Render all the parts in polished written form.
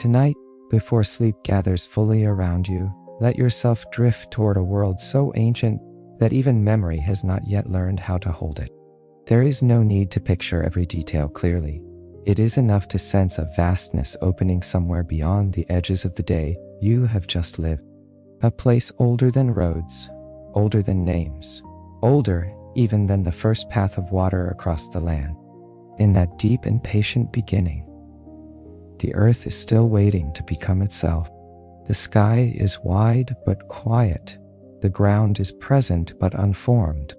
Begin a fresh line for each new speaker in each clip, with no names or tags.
Tonight, before sleep gathers fully around you, let yourself drift toward a world so ancient that even memory has not yet learned how to hold it. There is no need to picture every detail clearly. It is enough to sense a vastness opening somewhere beyond the edges of the day you have just lived. A place older than roads, older than names, older even than the first path of water across the land. In that deep and patient beginning, the earth is still waiting to become itself. The sky is wide but quiet. The ground is present but unformed.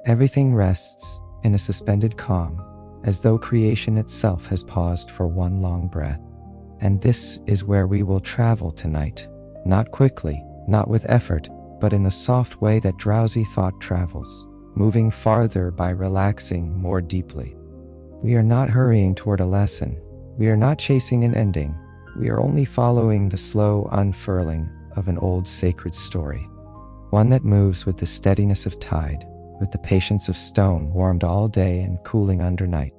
Everything rests in a suspended calm, as though creation itself has paused for one long breath. And this is where we will travel tonight, not quickly, not with effort, but in the soft way that drowsy thought travels, moving farther by relaxing more deeply. We are not hurrying toward a lesson. We are not chasing an ending. We are only following the slow unfurling of an old sacred story, one that moves with the steadiness of tide, with the patience of stone warmed all day and cooling under night.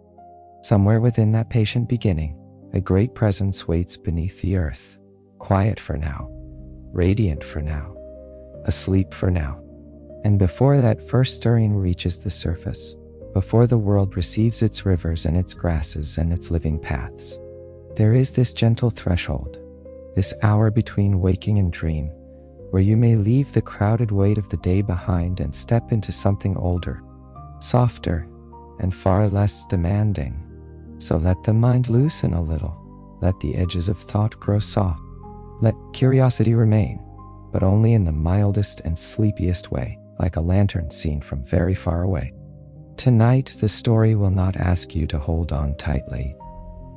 Somewhere within that patient beginning, a great presence waits beneath the earth, quiet for now, radiant for now, asleep for now. And before that first stirring reaches the surface, before the world receives its rivers and its grasses and its living paths, there is this gentle threshold, this hour between waking and dream, where you may leave the crowded weight of the day behind and step into something older, softer, and far less demanding. So let the mind loosen a little, let the edges of thought grow soft, let curiosity remain, but only in the mildest and sleepiest way, like a lantern seen from very far away. Tonight, the story will not ask you to hold on tightly.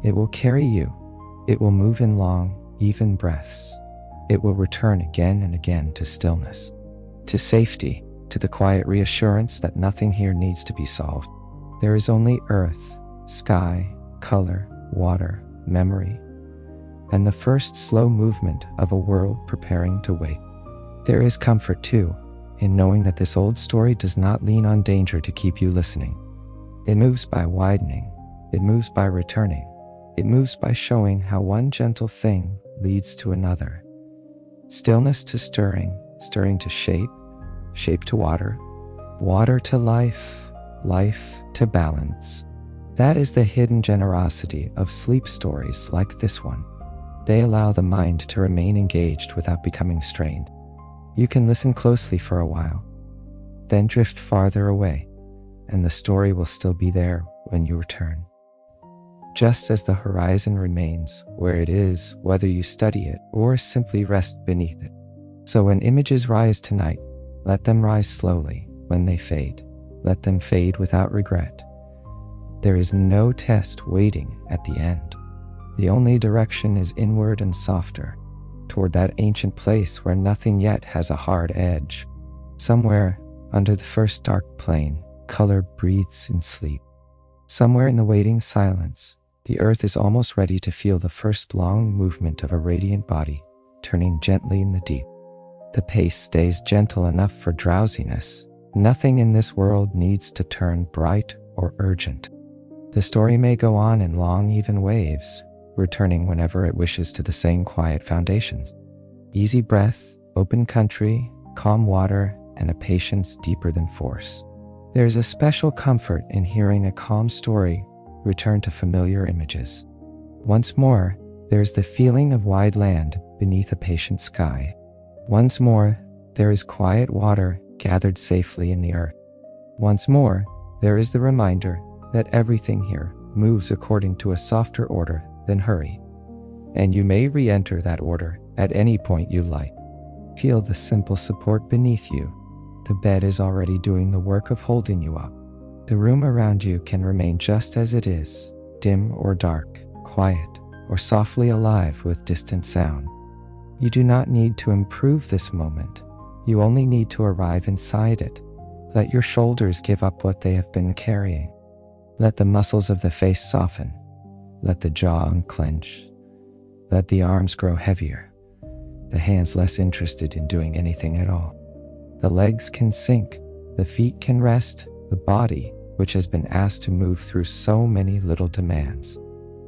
It will carry you. It will move in long, even breaths. It will return again and again to stillness, to safety, to the quiet reassurance that nothing here needs to be solved. There is only earth, sky, color, water, memory, and the first slow movement of a world preparing to wait. There is comfort, too, in knowing that this old story does not lean on danger to keep you listening. It moves by widening. It moves by returning. It moves by showing how one gentle thing leads to another. Stillness to stirring, stirring to shape, shape to water, water to life, life to balance. That is the hidden generosity of sleep stories like this one. They allow the mind to remain engaged without becoming strained. You can listen closely for a while, then drift farther away, and the story will still be there when you return. Just as the horizon remains where it is, whether you study it or simply rest beneath it. So when images rise tonight, let them rise slowly. When they fade, let them fade without regret. There is no test waiting at the end. The only direction is inward and softer, toward that ancient place where nothing yet has a hard edge. Somewhere under the first dark plane, color breathes in sleep. Somewhere in the waiting silence, the earth is almost ready to feel the first long movement of a radiant body, turning gently in the deep. The pace stays gentle enough for drowsiness. Nothing in this world needs to turn bright or urgent. The story may go on in long, even waves, returning whenever it wishes to the same quiet foundations. Easy breath, open country, calm water, and a patience deeper than force. There is a special comfort in hearing a calm story return to familiar images. Once more, there is the feeling of wide land beneath a patient sky. Once more, there is quiet water gathered safely in the earth. Once more, there is the reminder that everything here moves according to a softer order than hurry, and you may re-enter that order at any point you like. Feel the simple support beneath you. The bed is already doing the work of holding you up. The room around you can remain just as it is, dim or dark, quiet or softly alive with distant sound. You do not need to improve this moment. You only need to arrive inside it. Let your shoulders give up what they have been carrying. Let the muscles of the face soften. Let the jaw unclench. Let the arms grow heavier, the hands less interested in doing anything at all. The legs can sink, the feet can rest, the body, which has been asked to move through so many little demands,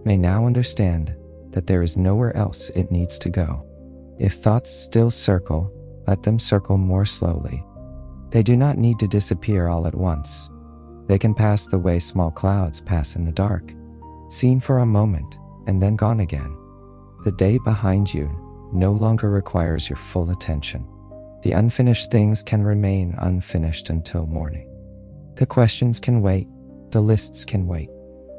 may now understand that there is nowhere else it needs to go. If thoughts still circle, let them circle more slowly. They do not need to disappear all at once. They can pass the way small clouds pass in the dark, seen for a moment and then gone again. The day behind you no longer requires your full attention. The unfinished things can remain unfinished until morning. The questions can wait, the lists can wait.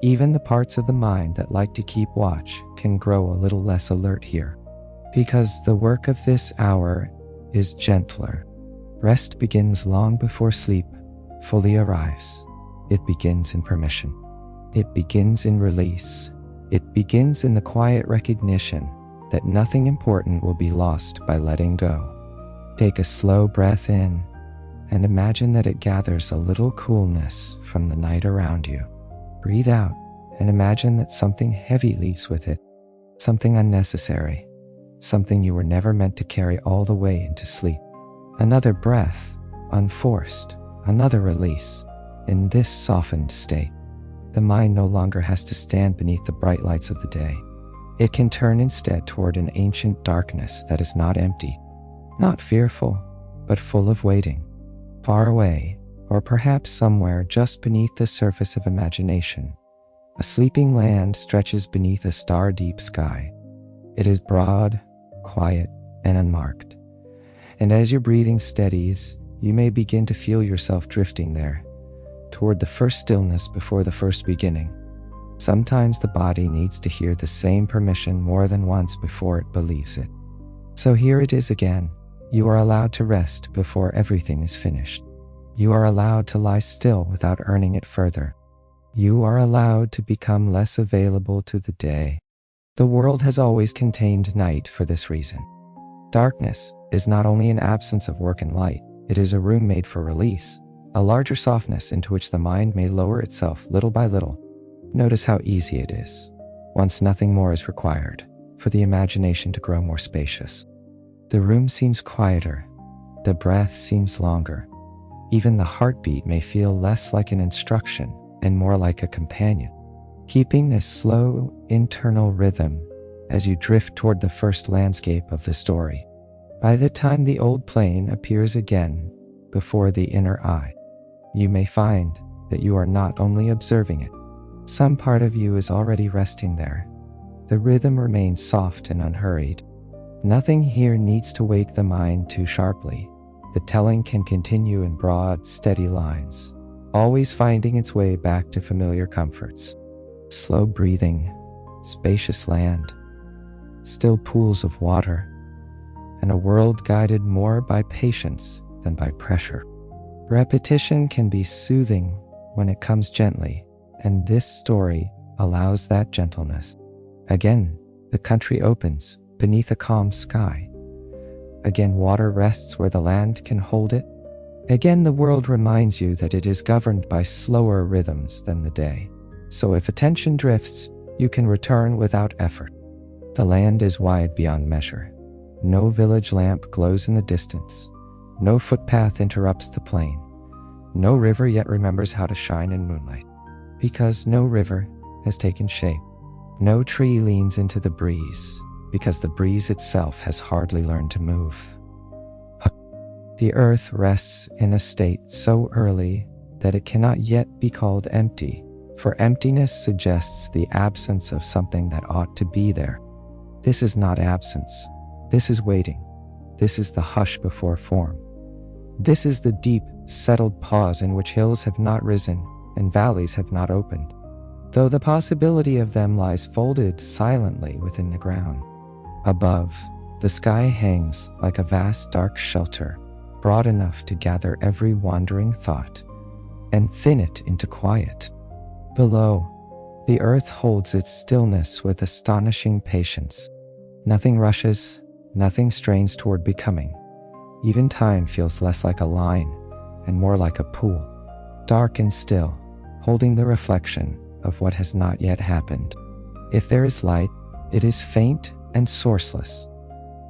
Even the parts of the mind that like to keep watch can grow a little less alert here, because the work of this hour is gentler. Rest begins long before sleep fully arrives. It begins in permission. It begins in release. It begins in the quiet recognition that nothing important will be lost by letting go. Take a slow breath in and imagine that it gathers a little coolness from the night around you. Breathe out and imagine that something heavy leaves with it, something unnecessary, something you were never meant to carry all the way into sleep. Another breath, unforced, another release. In this softened state, the mind no longer has to stand beneath the bright lights of the day. It can turn instead toward an ancient darkness that is not empty, not fearful, but full of waiting. Far away, or perhaps somewhere just beneath the surface of imagination, a sleeping land stretches beneath a star-deep sky. It is broad, quiet, and unmarked. And as your breathing steadies, you may begin to feel yourself drifting there, toward the first stillness before the first beginning. Sometimes the body needs to hear the same permission more than once before it believes it. So here it is again. You are allowed to rest before everything is finished. You are allowed to lie still without earning it further. You are allowed to become less available to the day. The world has always contained night for this reason. Darkness is not only an absence of work and light, it is a room made for release, a larger softness into which the mind may lower itself little by little. Notice how easy it is, once nothing more is required, for the imagination to grow more spacious. The room seems quieter, the breath seems longer. Even the heartbeat may feel less like an instruction and more like a companion, keeping this slow internal rhythm as you drift toward the first landscape of the story. By the time the old plane appears again before the inner eye, you may find that you are not only observing it. Some part of you is already resting there. The rhythm remains soft and unhurried. Nothing here needs to wake the mind too sharply. The telling can continue in broad, steady lines, always finding its way back to familiar comforts. Slow breathing, spacious land, still pools of water, and a world guided more by patience than by pressure. Repetition can be soothing when it comes gently, and this story allows that gentleness. Again, the country opens beneath a calm sky. Again, water rests where the land can hold it. Again, the world reminds you that it is governed by slower rhythms than the day. So if attention drifts, you can return without effort. The land is wide beyond measure. No village lamp glows in the distance. No footpath interrupts the plain. No river yet remembers how to shine in moonlight, because no river has taken shape. No tree leans into the breeze, because the breeze itself has hardly learned to move. The earth rests in a state so early that it cannot yet be called empty, for emptiness suggests the absence of something that ought to be there. This is not absence. This is waiting. This is the hush before form. This is the deep, settled pause in which hills have not risen and valleys have not opened, though the possibility of them lies folded silently within the ground. Above, the sky hangs like a vast dark shelter, broad enough to gather every wandering thought and thin it into quiet. Below, the earth holds its stillness with astonishing patience. Nothing rushes, nothing strains toward becoming. Even time feels less like a line and more like a pool, dark and still, holding the reflection of what has not yet happened. If there is light, it is faint and sourceless,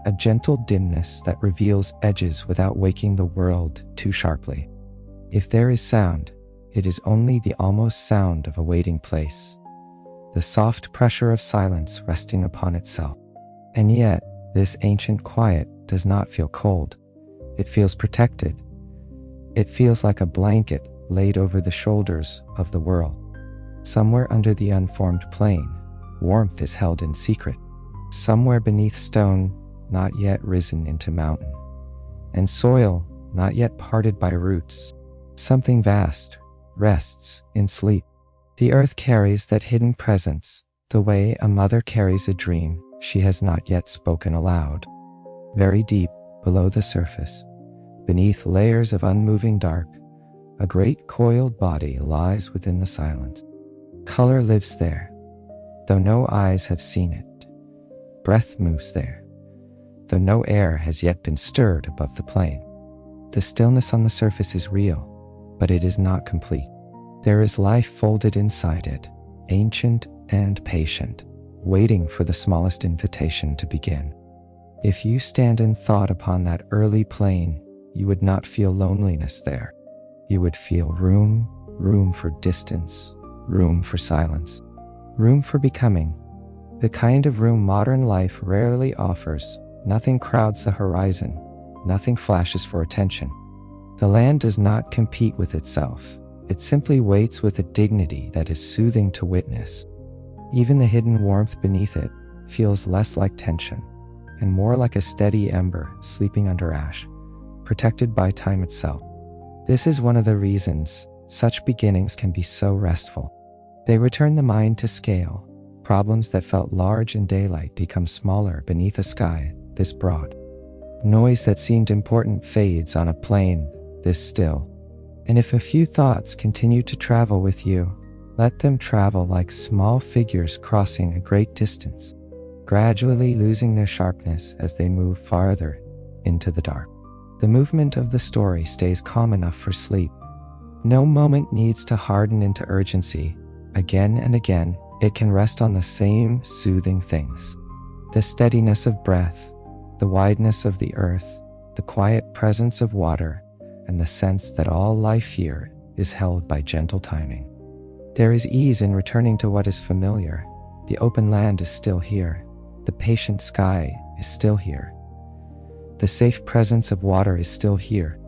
a gentle dimness that reveals edges without waking the world too sharply. If there is sound, it is only the almost sound of a waiting place, the soft pressure of silence resting upon itself. And yet, this ancient quiet does not feel cold. It feels protected. It feels like a blanket laid over the shoulders of the world. Somewhere under the unformed plain, warmth is held in secret. Somewhere beneath stone, not yet risen into mountain, and soil not yet parted by roots, something vast rests in sleep. The earth carries that hidden presence, the way a mother carries a dream she has not yet spoken aloud. Very deep below the surface, beneath layers of unmoving dark, a great coiled body lies within the silence. Color lives there, though no eyes have seen it. Breath moves there, though no air has yet been stirred above the plain. The stillness on the surface is real, but it is not complete. There is life folded inside it, ancient and patient, waiting for the smallest invitation to begin. If you stand in thought upon that early plain, you would not feel loneliness there. You would feel room for distance, room for silence, room for becoming, the kind of room modern life rarely offers. Nothing crowds the horizon, nothing flashes for attention. The land does not compete with itself. It simply waits with a dignity that is soothing to witness. Even the hidden warmth beneath it feels less like tension and more like a steady ember sleeping under ash, protected by time itself. This is one of the reasons such beginnings can be so restful. They return the mind to scale. Problems that felt large in daylight become smaller beneath a sky this broad. Noise that seemed important fades on a plain this still. And if a few thoughts continue to travel with you, let them travel like small figures crossing a great distance, gradually losing their sharpness as they move farther into the dark. The movement of the story stays calm enough for sleep. No moment needs to harden into urgency. Again and again, it can rest on the same soothing things. The steadiness of breath, the wideness of the earth, the quiet presence of water, and the sense that all life here is held by gentle timing. There is ease in returning to what is familiar. The open land is still here. The patient sky is still here. The safe presence of water is still here.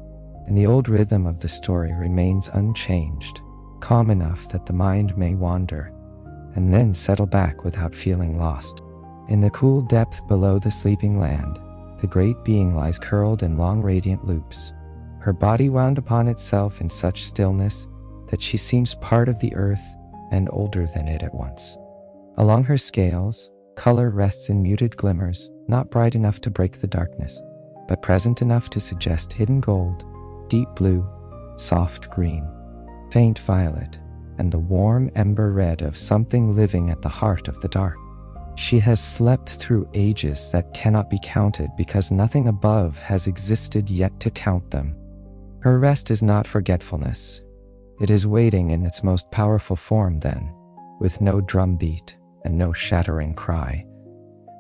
And the old rhythm of the story remains unchanged, calm enough that the mind may wander, and then settle back without feeling lost. In the cool depth below the sleeping land, the great being lies curled in long radiant loops, her body wound upon itself in such stillness that she seems part of the earth and older than it at once. Along her scales, color rests in muted glimmers, not bright enough to break the darkness, but present enough to suggest hidden gold, deep blue, soft green, faint violet, and the warm ember red of something living at the heart of the dark. She has slept through ages that cannot be counted because nothing above has existed yet to count them. Her rest is not forgetfulness. It is waiting in its most powerful form then, with no drumbeat and no shattering cry.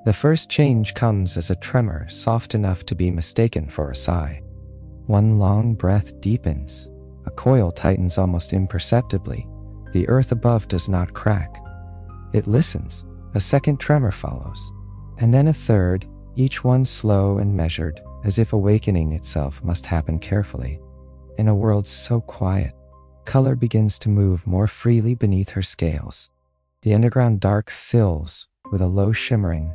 The first change comes as a tremor soft enough to be mistaken for a sigh. One long breath deepens. A coil tightens almost imperceptibly. The earth above does not crack. It listens. A second tremor follows, and then a third, each one slow and measured, as if awakening itself must happen carefully. In a world so quiet, color begins to move more freely beneath her scales. The underground dark fills with a low shimmering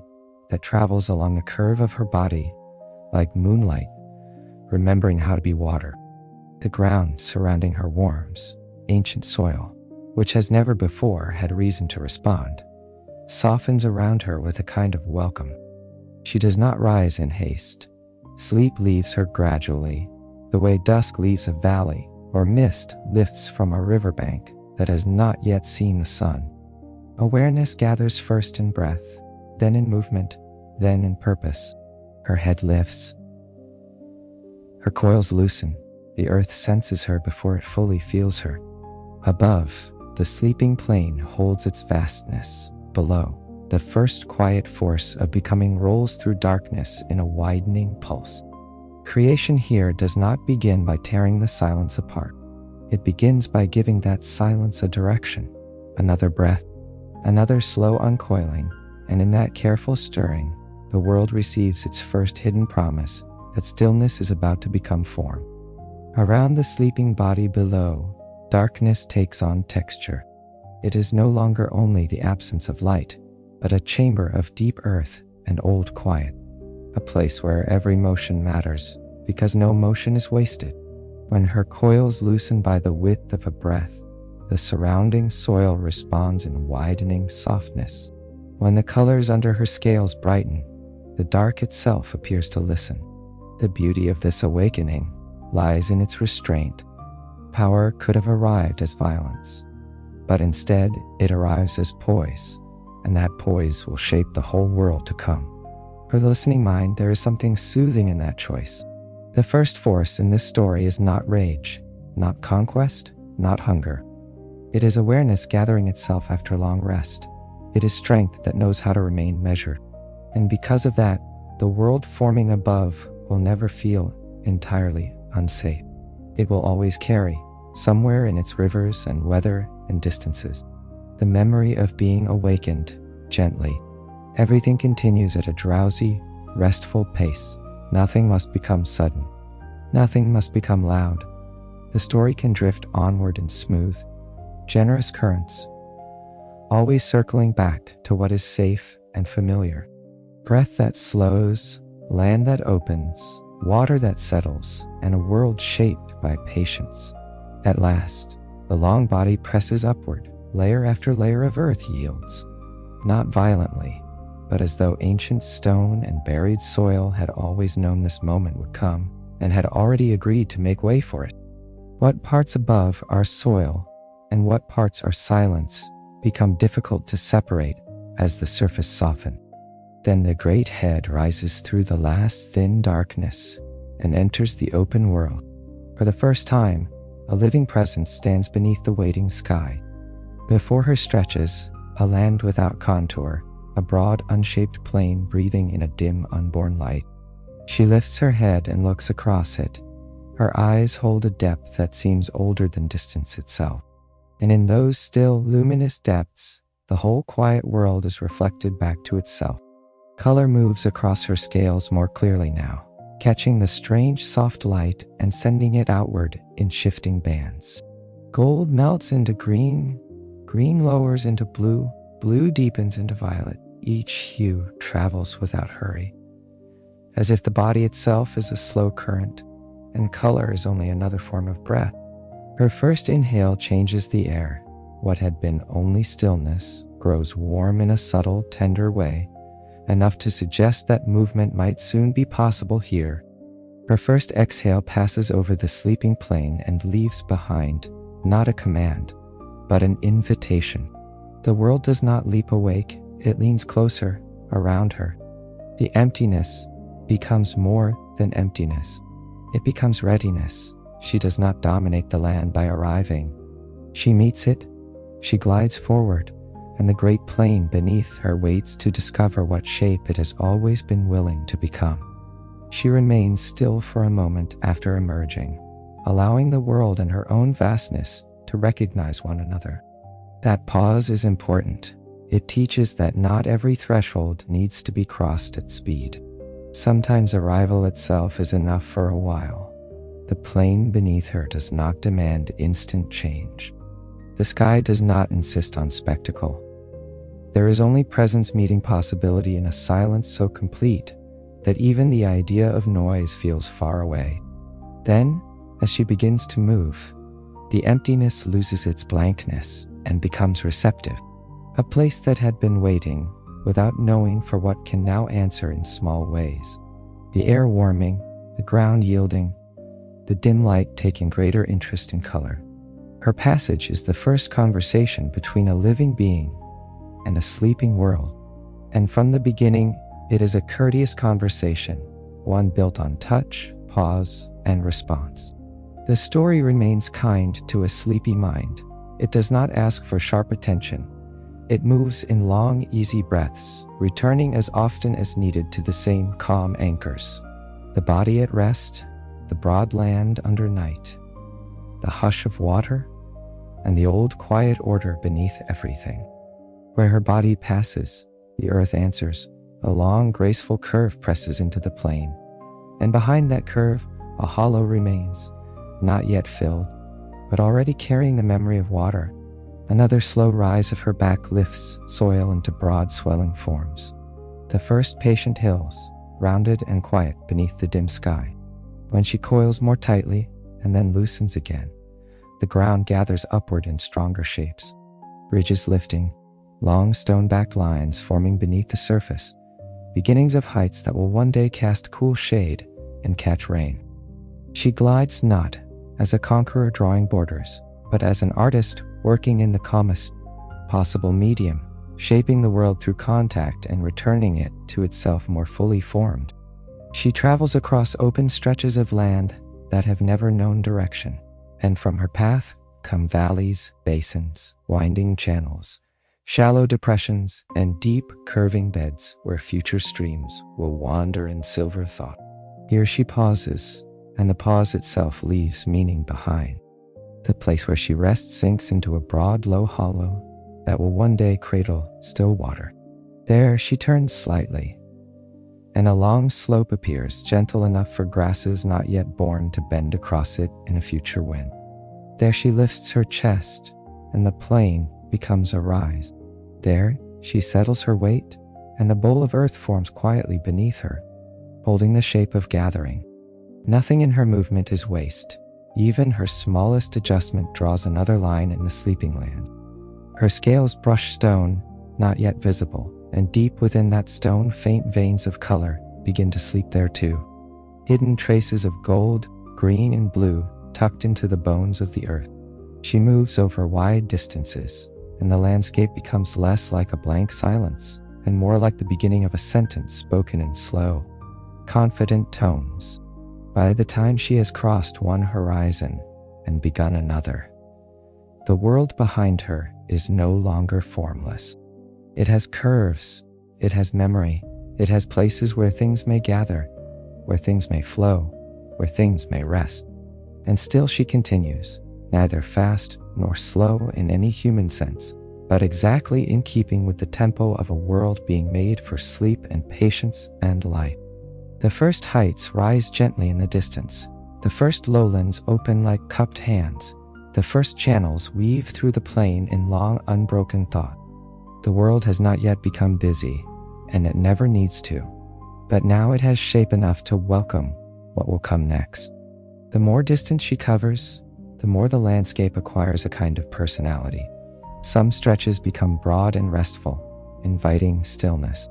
that travels along the curve of her body, like moonlight, remembering how to be water. The ground surrounding her warms, ancient soil, which has never before had reason to respond, softens around her with a kind of welcome. She does not rise in haste. Sleep leaves her gradually, the way dusk leaves a valley or mist lifts from a riverbank that has not yet seen the sun. Awareness gathers first in breath, then in movement, then in purpose. Her head lifts. Her coils loosen. The earth senses her before it fully feels her. Above, the sleeping plain holds its vastness. Below, the first quiet force of becoming rolls through darkness in a widening pulse. Creation here does not begin by tearing the silence apart. It begins by giving that silence a direction, another breath, Another slow uncoiling, and in that careful stirring, the world receives its first hidden promise that stillness is about to become form. Around the sleeping body below, darkness takes on texture. It is no longer only the absence of light, but a chamber of deep earth and old quiet, a place where every motion matters, because no motion is wasted. When her coils loosen by the width of a breath, the surrounding soil responds in widening softness. When the colors under her scales brighten, the dark itself appears to listen. The beauty of this awakening lies in its restraint. Power could have arrived as violence, but instead it arrives as poise, and that poise will shape the whole world to come. For the listening mind, there is something soothing in that choice. The first force in this story is not rage, not conquest, not hunger. It is awareness gathering itself after long rest. It is strength that knows how to remain measured. And because of that, the world forming above will never feel entirely unsafe. It will always carry, somewhere in its rivers and weather and distances, the memory of being awakened gently. Everything continues at a drowsy, restful pace. Nothing must become sudden. Nothing must become loud. The story can drift onward in smooth, generous currents, always circling back to what is safe and familiar. Breath that slows, land that opens, water that settles, and a world shaped by patience. At last, the long body presses upward, layer after layer of earth yields, not violently, but as though ancient stone and buried soil had always known this moment would come and had already agreed to make way for it. What parts above are soil and what parts are silence become difficult to separate as the surface softens. Then the great head rises through the last thin darkness and enters the open world. For the first time, a living presence stands beneath the waiting sky. Before her stretches a land without contour, a broad, unshaped plain breathing in a dim, unborn light. She lifts her head and looks across it. Her eyes hold a depth that seems older than distance itself. And in those still, luminous depths, the whole quiet world is reflected back to itself. Color moves across her scales more clearly now, catching the strange soft light and sending it outward in shifting bands. Gold melts into green, green lowers into blue, blue deepens into violet. Each hue travels without hurry, as if the body itself is a slow current, and color is only another form of breath. Her first inhale changes the air. What had been only stillness grows warm in a subtle, tender way, enough to suggest that movement might soon be possible here. Her first exhale passes over the sleeping plain and leaves behind not a command, but an invitation. The world does not leap awake, it leans closer, around her. The emptiness becomes more than emptiness. It becomes readiness. She does not dominate the land by arriving. She meets it, she glides forward, and the great plain beneath her waits to discover what shape it has always been willing to become. She remains still for a moment after emerging, allowing the world and her own vastness to recognize one another. That pause is important. It teaches that not every threshold needs to be crossed at speed. Sometimes arrival itself is enough for a while. The plain beneath her does not demand instant change. The sky does not insist on spectacle. There is only presence meeting possibility in a silence so complete that even the idea of noise feels far away. Then, as she begins to move, the emptiness loses its blankness and becomes receptive, a place that had been waiting without knowing for what can now answer in small ways. The air warming, the ground yielding, the dim light taking greater interest in color. Her passage is the first conversation between a living being and a sleeping world. And from the beginning, it is a courteous conversation, one built on touch, pause, and response. The story remains kind to a sleepy mind. It does not ask for sharp attention. It moves in long, easy breaths, returning as often as needed to the same calm anchors. The body at rest, the broad land under night, the hush of water, and the old quiet order beneath everything. Where her body passes, the earth answers. A long, graceful curve presses into the plain, and behind that curve, a hollow remains, not yet filled, but already carrying the memory of water. Another slow rise of her back lifts soil into broad, swelling forms. The first patient hills, rounded and quiet beneath the dim sky. When she coils more tightly and then loosens again, the ground gathers upward in stronger shapes. Ridges lifting, long stone-backed lines forming beneath the surface, beginnings of heights that will one day cast cool shade and catch rain. She glides not as a conqueror drawing borders, but as an artist working in the calmest possible medium, shaping the world through contact and returning it to itself more fully formed. She travels across open stretches of land that have never known direction, and from her path come valleys, basins, winding channels, shallow depressions, and deep, curving beds where future streams will wander in silver thought. Here she pauses, and the pause itself leaves meaning behind. The place where she rests sinks into a broad, low hollow that will one day cradle still water. There she turns slightly, and a long slope appears, gentle enough for grasses not yet born to bend across it in a future wind. There she lifts her chest, and the plain becomes a rise. There she settles her weight, and a bowl of earth forms quietly beneath her, holding the shape of gathering. Nothing in her movement is waste. Even her smallest adjustment draws another line in the sleeping land. Her scales brush stone, not yet visible, and deep within that stone faint veins of color begin to sleep there too. Hidden traces of gold, green, and blue tucked into the bones of the earth. She moves over wide distances, and the landscape becomes less like a blank silence and more like the beginning of a sentence spoken in slow, confident tones. By the time she has crossed one horizon and begun another, the world behind her is no longer formless. It has curves, it has memory, it has places where things may gather, where things may flow, where things may rest. And still she continues, neither fast nor slow in any human sense, but exactly in keeping with the tempo of a world being made for sleep and patience and life. The first heights rise gently in the distance. The first lowlands open like cupped hands. The first channels weave through the plain in long, unbroken thought. The world has not yet become busy, and it never needs to. But now it has shape enough to welcome what will come next. The more distance she covers, the more the landscape acquires a kind of personality. Some stretches become broad and restful, inviting stillness.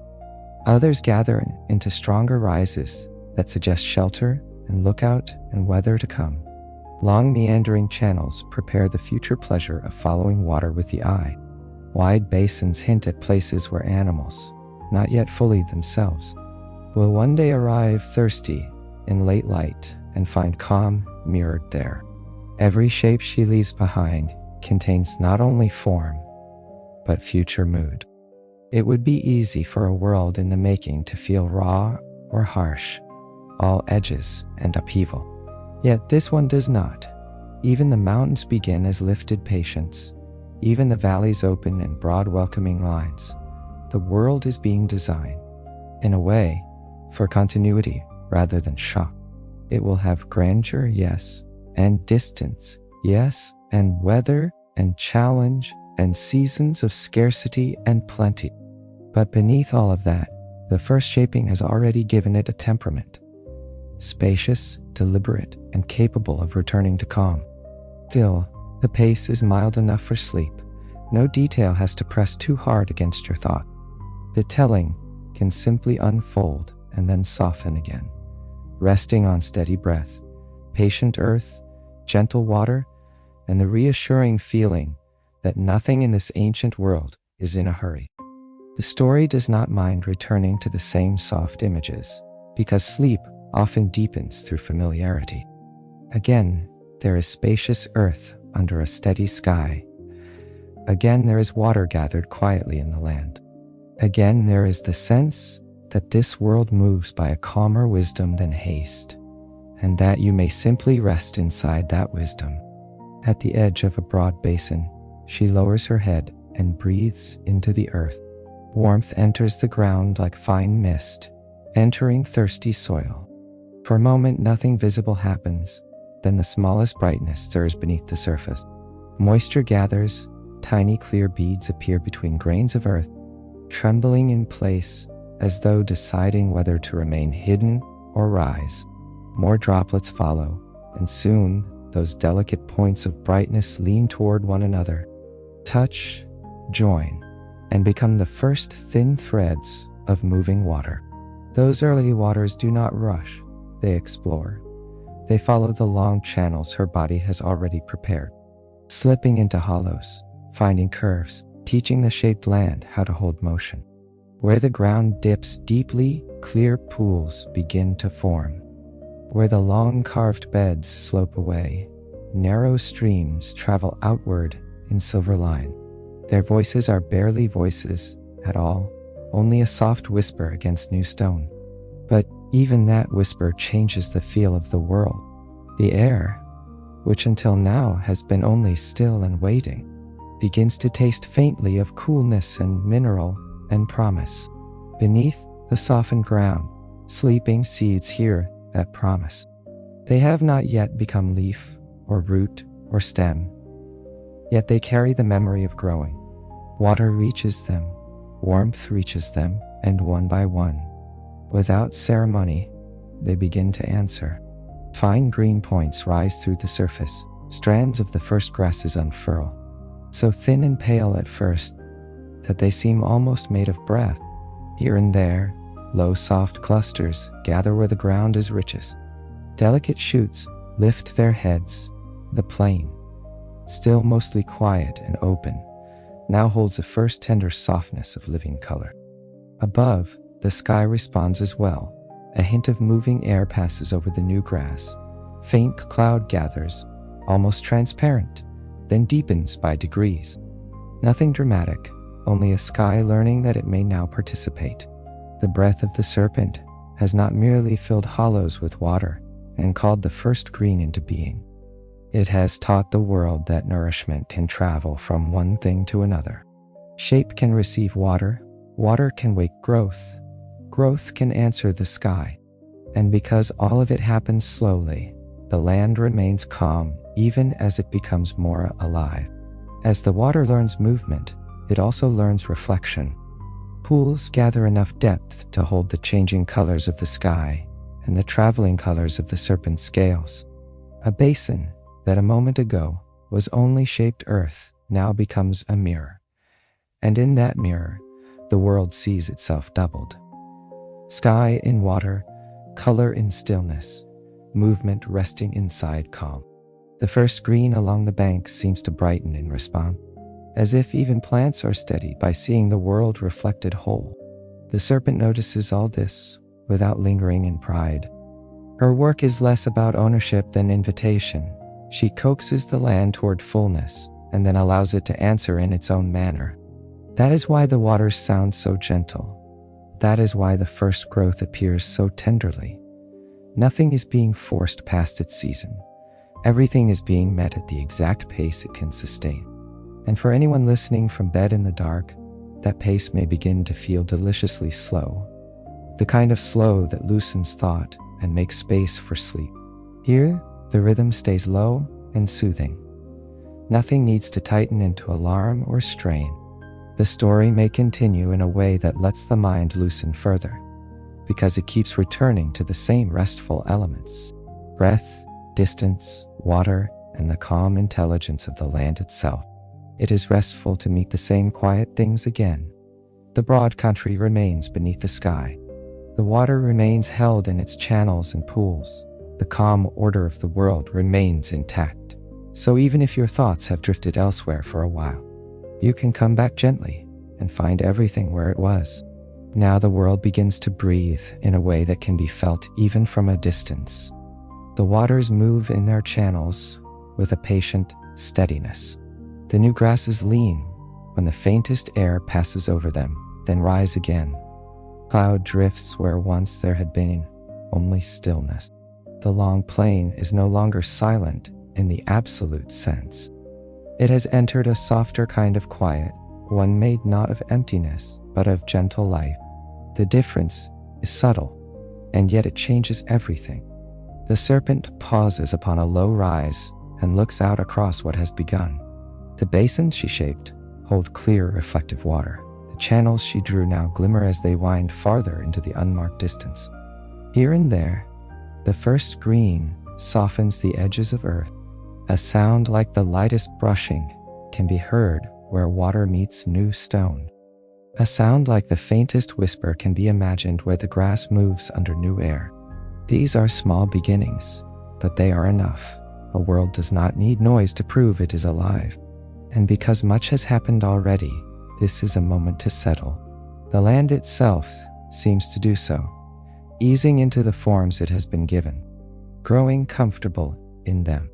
Others gather into stronger rises that suggest shelter and lookout and weather to come. Long meandering channels prepare the future pleasure of following water with the eye. Wide basins hint at places where animals, not yet fully themselves, will one day arrive thirsty in late light and find calm mirrored there. Every shape she leaves behind contains not only form, but future mood. It would be easy for a world in the making to feel raw or harsh, all edges and upheaval. Yet this one does not. Even the mountains begin as lifted patience, even the valleys open in broad welcoming lines. The world is being designed, in a way, for continuity rather than shock. It will have grandeur, yes, and distance, yes, and weather and challenge and seasons of scarcity and plenty. But beneath all of that, the first shaping has already given it a temperament, spacious, deliberate, and capable of returning to calm. Still, the pace is mild enough for sleep. No detail has to press too hard against your thought. The telling can simply unfold and then soften again, resting on steady breath, patient earth, gentle water, and the reassuring feeling that nothing in this ancient world is in a hurry. The story does not mind returning to the same soft images, because sleep often deepens through familiarity. Again, there is spacious earth under a steady sky. Again, there is water gathered quietly in the land. Again, there is the sense that this world moves by a calmer wisdom than haste, and that you may simply rest inside that wisdom. At the edge of a broad basin, she lowers her head and breathes into the earth. Warmth enters the ground like fine mist, entering thirsty soil. For a moment, nothing visible happens. Then the smallest brightness stirs beneath the surface. Moisture gathers, tiny clear beads appear between grains of earth, trembling in place as though deciding whether to remain hidden or rise. More droplets follow, and soon those delicate points of brightness lean toward one another, touch, join, and become the first thin threads of moving water. Those early waters do not rush, they explore. They follow the long channels her body has already prepared, slipping into hollows, finding curves, teaching the shaped land how to hold motion. Where the ground dips deeply, clear pools begin to form. Where the long carved beds slope away, narrow streams travel outward in silver line. Their voices are barely voices at all, only a soft whisper against new stone. But even that whisper changes the feel of the world. The air, which until now has been only still and waiting, begins to taste faintly of coolness and mineral and promise. Beneath the softened ground, sleeping seeds hear that promise. They have not yet become leaf or root or stem, yet they carry the memory of growing. Water reaches them, warmth reaches them, and one by one, without ceremony, they begin to answer. Fine green points rise through the surface, strands of the first grasses unfurl, so thin and pale at first that they seem almost made of breath. Here and there, low soft clusters gather where the ground is richest. Delicate shoots lift their heads. The plain, still mostly quiet and open, now holds a first tender softness of living color. Above, the sky responds as well. A hint of moving air passes over the new grass. Faint cloud gathers, almost transparent, then deepens by degrees. Nothing dramatic, only a sky learning that it may now participate. The breath of the serpent has not merely filled hollows with water and called the first green into being. It has taught the world that nourishment can travel from one thing to another. Shape can receive water, water can wake growth, growth can answer the sky. And because all of it happens slowly, the land remains calm even as it becomes more alive. As the water learns movement, it also learns reflection. Pools gather enough depth to hold the changing colors of the sky and the traveling colors of the serpent's scales. A basin that a moment ago was only shaped earth now becomes a mirror. And in that mirror, the world sees itself doubled. Sky in water, color in stillness, movement resting inside calm. The first green along the bank seems to brighten in response, as if even plants are steady by seeing the world reflected whole. The serpent notices all this without lingering in pride. Her work is less about ownership than invitation. She coaxes the land toward fullness and then allows it to answer in its own manner. That is why the waters sound so gentle. That is why the first growth appears so tenderly. Nothing is being forced past its season. Everything is being met at the exact pace it can sustain. And for anyone listening from bed in the dark, that pace may begin to feel deliciously slow. The kind of slow that loosens thought and makes space for sleep. Here, the rhythm stays low and soothing. Nothing needs to tighten into alarm or strain. The story may continue in a way that lets the mind loosen further, because it keeps returning to the same restful elements: breath, distance, water, and the calm intelligence of the land itself. It is restful to meet the same quiet things again. The broad country remains beneath the sky. The water remains held in its channels and pools. The calm order of the world remains intact. So even if your thoughts have drifted elsewhere for a while, you can come back gently and find everything where it was. Now the world begins to breathe in a way that can be felt even from a distance. The waters move in their channels with a patient steadiness. The new grasses lean when the faintest air passes over them, then rise again. Cloud drifts where once there had been only stillness. The long plain is no longer silent in the absolute sense. It has entered a softer kind of quiet, one made not of emptiness, but of gentle life. The difference is subtle, and yet it changes everything. The serpent pauses upon a low rise and looks out across what has begun. The basins she shaped hold clear, reflective water. The channels she drew now glimmer as they wind farther into the unmarked distance. Here and there, the first green softens the edges of earth. A sound like the lightest brushing can be heard where water meets new stone. A sound like the faintest whisper can be imagined where the grass moves under new air. These are small beginnings, but they are enough. A world does not need noise to prove it is alive. And because much has happened already, this is a moment to settle. The land itself seems to do so, easing into the forms it has been given, growing comfortable in them.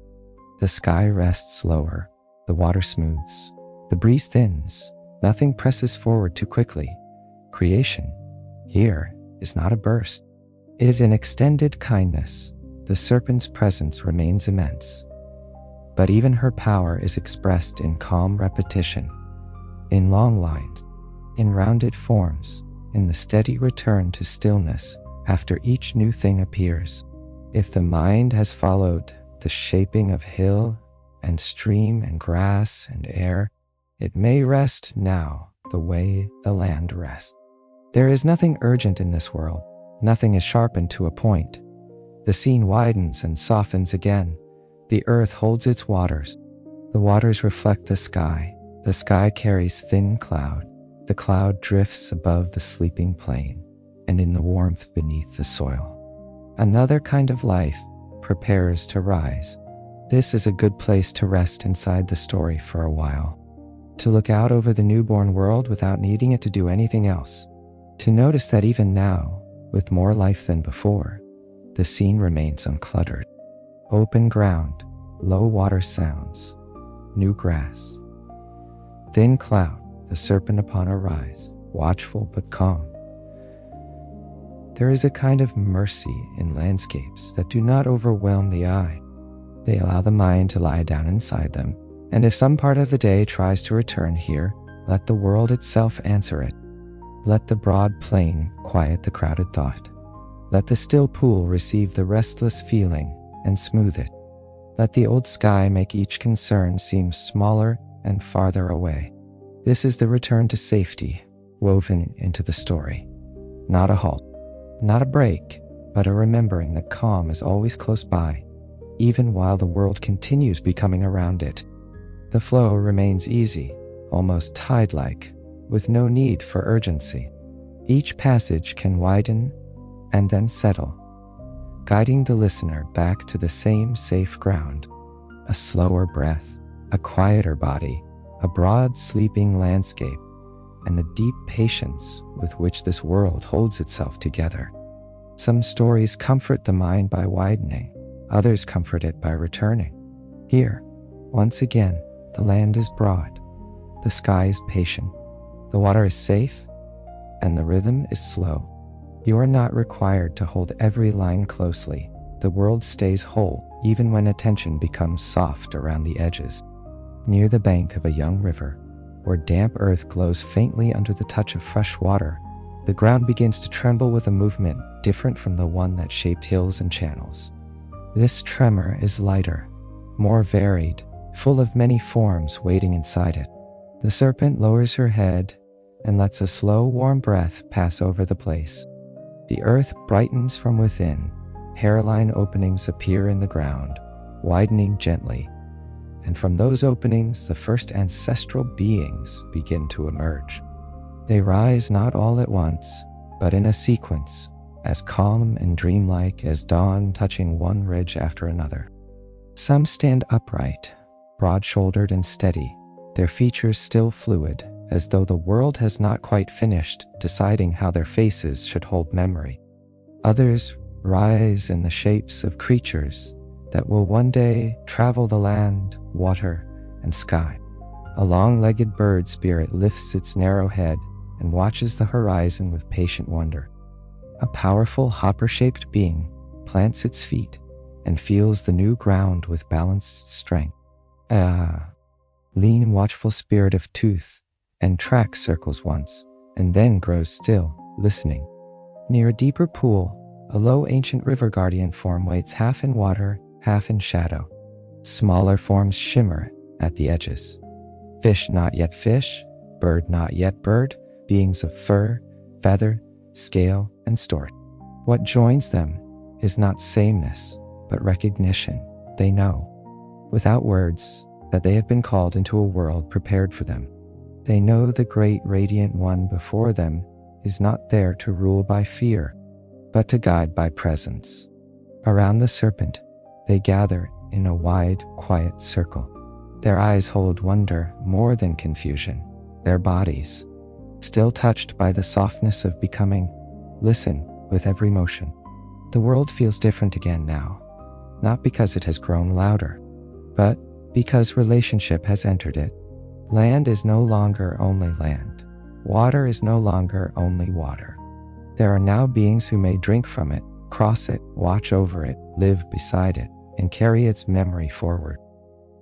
The sky rests lower, the water smooths, the breeze thins, nothing presses forward too quickly. Creation here is not a burst. It is an extended kindness. The serpent's presence remains immense, but even her power is expressed in calm repetition, in long lines, in rounded forms, in the steady return to stillness after each new thing appears. If the mind has followed the shaping of hill and stream and grass and air, it may rest now the way the land rests. There is nothing urgent in this world. Nothing is sharpened to a point. The scene widens and softens again. The earth holds its waters. The waters reflect the sky. The sky carries thin cloud. The cloud drifts above the sleeping plain and in the warmth beneath the soil. Another kind of life prepares to rise. This is a good place to rest inside the story for a while, to look out over the newborn world without needing it to do anything else, to notice that even now, with more life than before, the scene remains uncluttered. Open ground, low water sounds, new grass, thin cloud, the serpent upon a rise, watchful but calm. There is a kind of mercy in landscapes that do not overwhelm the eye. They allow the mind to lie down inside them, and if some part of the day tries to return here, let the world itself answer it. Let the broad plain quiet the crowded thought. Let the still pool receive the restless feeling and smooth it. Let the old sky make each concern seem smaller and farther away. This is the return to safety, woven into the story. Not a halt, not a break, but a remembering that calm is always close by, even while the world continues becoming around it. The flow remains easy, almost tide-like, with no need for urgency. Each passage can widen and then settle, guiding the listener back to the same safe ground. A slower breath, a quieter body, a broad sleeping landscape, and the deep patience with which this world holds itself together. Some stories comfort the mind by widening, others comfort it by returning. Here, once again, the land is broad, the sky is patient, the water is safe, and the rhythm is slow. You are not required to hold every line closely. The world stays whole, even when attention becomes soft around the edges. Near the bank of a young river, where damp earth glows faintly under the touch of fresh water, the ground begins to tremble with a movement different from the one that shaped hills and channels. This tremor is lighter, more varied, full of many forms waiting inside it. The serpent lowers her head and lets a slow, warm breath pass over the place. The earth brightens from within. Hairline openings appear in the ground, widening gently, and from those openings the first ancestral beings begin to emerge. They rise not all at once, but in a sequence, as calm and dreamlike as dawn touching one ridge after another. Some stand upright, broad-shouldered and steady, their features still fluid, as though the world has not quite finished deciding how their faces should hold memory. Others rise in the shapes of creatures that will one day travel the land, water, and sky. A long-legged bird spirit lifts its narrow head and watches the horizon with patient wonder. A powerful hopper-shaped being plants its feet and feels the new ground with balanced strength. A lean, watchful spirit of tooth and tracks circles once, and then grows still, listening. Near a deeper pool, a low ancient river guardian form waits, half in water, half in shadow. Smaller forms shimmer at the edges. Fish not yet fish, bird not yet bird, beings of fur, feather, scale, and story. What joins them is not sameness, but recognition. They know, without words, that they have been called into a world prepared for them. They know the great radiant one before them is not there to rule by fear, but to guide by presence. Around the serpent, they gather in a wide, quiet circle. Their eyes hold wonder more than confusion. Their bodies, still touched by the softness of becoming, listen with every motion. The world feels different again now, not because it has grown louder, but because relationship has entered it. Land is no longer only land. Water is no longer only water. There are now beings who may drink from it, cross it, watch over it, live beside it, and carry its memory forward.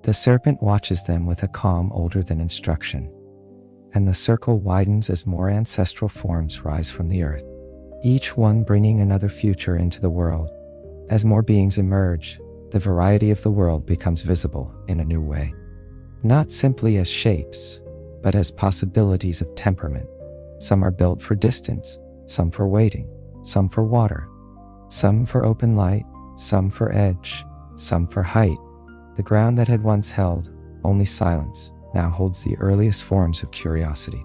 The serpent watches them with a calm older than instruction, and the circle widens as more ancestral forms rise from the earth, each one bringing another future into the world. As more beings emerge, the variety of the world becomes visible in a new way, not simply as shapes, but as possibilities of temperament. Some are built for distance, some for waiting, some for water, some for open light, some for edge, some for height. The ground that had once held only silence now holds the earliest forms of curiosity.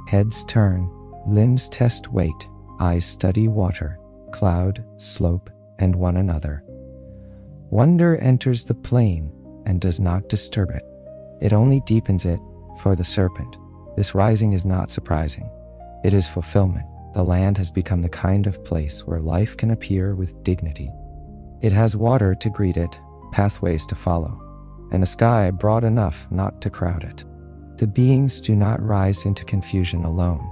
Heads turn, limbs test weight, eyes study water, cloud, slope, and one another. Wonder enters the plane and does not disturb it. It only deepens it. For the serpent, this rising is not surprising. It is fulfillment. The land has become the kind of place where life can appear with dignity. It has water to greet it, pathways to follow, and a sky broad enough not to crowd it. The beings do not rise into confusion alone.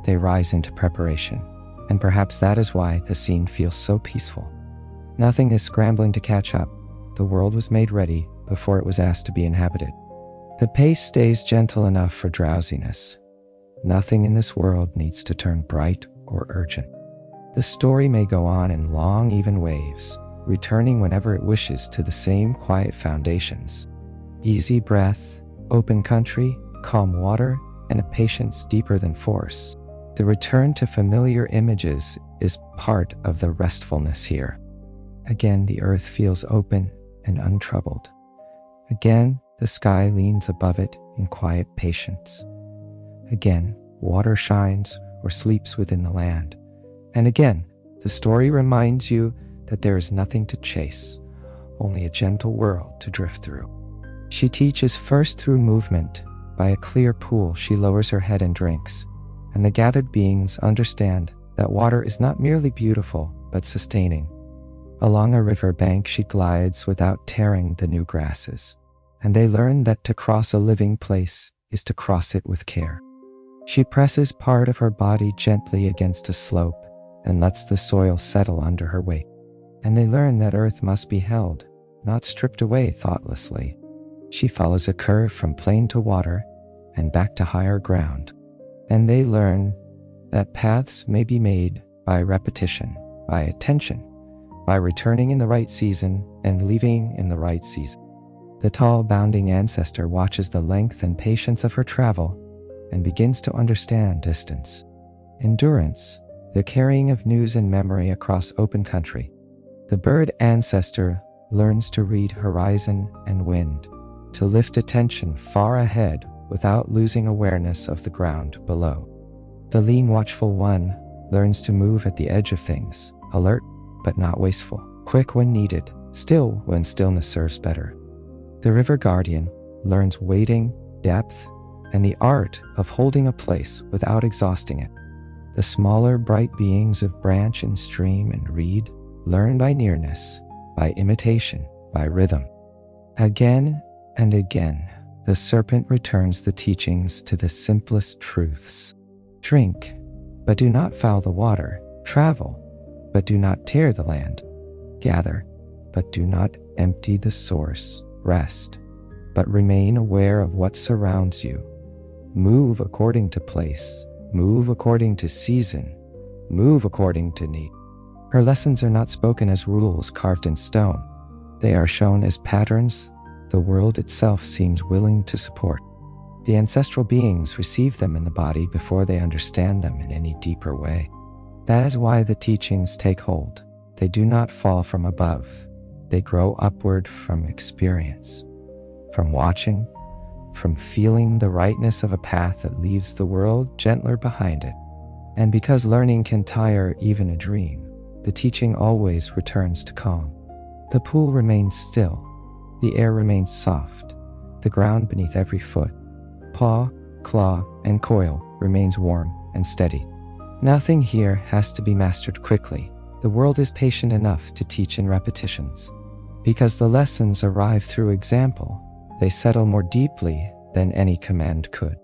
They rise into preparation, and perhaps that is why the scene feels so peaceful. Nothing is scrambling to catch up. The world was made ready before it was asked to be inhabited. The pace stays gentle enough for drowsiness. Nothing in this world needs to turn bright or urgent. The story may go on in long, even waves, returning whenever it wishes to the same quiet foundations. Easy breath, open country, calm water, and a patience deeper than force. The return to familiar images is part of the restfulness here. Again, the earth feels open and untroubled. Again, the sky leans above it in quiet patience. Again, water shines or sleeps within the land. And again, the story reminds you that there is nothing to chase, only a gentle world to drift through. She teaches first through movement. By a clear pool, she lowers her head and drinks, and the gathered beings understand that water is not merely beautiful, but sustaining. Along a river bank, she glides without tearing the new grasses, and they learn that to cross a living place is to cross it with care. She presses part of her body gently against a slope and lets the soil settle under her weight. And they learn that earth must be held, not stripped away thoughtlessly. She follows a curve from plain to water and back to higher ground. And they learn that paths may be made by repetition, by attention, by returning in the right season and leaving in the right season. The tall, bounding ancestor watches the length and patience of her travel and begins to understand distance, endurance, the carrying of news and memory across open country. The bird ancestor learns to read horizon and wind, to lift attention far ahead without losing awareness of the ground below. The lean, watchful one learns to move at the edge of things, alert but not wasteful, quick when needed, still when stillness serves better. The river guardian learns waiting, depth, and the art of holding a place without exhausting it. The smaller, bright beings of branch and stream and reed learn by nearness, by imitation, by rhythm. Again and again, the serpent returns the teachings to the simplest truths. Drink, but do not foul the water. Travel, but do not tear the land. Gather, but do not empty the source. Rest, but remain aware of what surrounds you. Move according to place, move according to season, move according to need. Her lessons are not spoken as rules carved in stone. They are shown as patterns the world itself seems willing to support. The ancestral beings receive them in the body before they understand them in any deeper way. That is why the teachings take hold. They do not fall from above. They grow upward from experience, from watching, from feeling the rightness of a path that leaves the world gentler behind it. And because learning can tire even a dream, the teaching always returns to calm. The pool remains still. The air remains soft. The ground beneath every foot, paw, claw, and coil remains warm and steady. Nothing here has to be mastered quickly. The world is patient enough to teach in repetitions. Because the lessons arrive through example, they settle more deeply than any command could.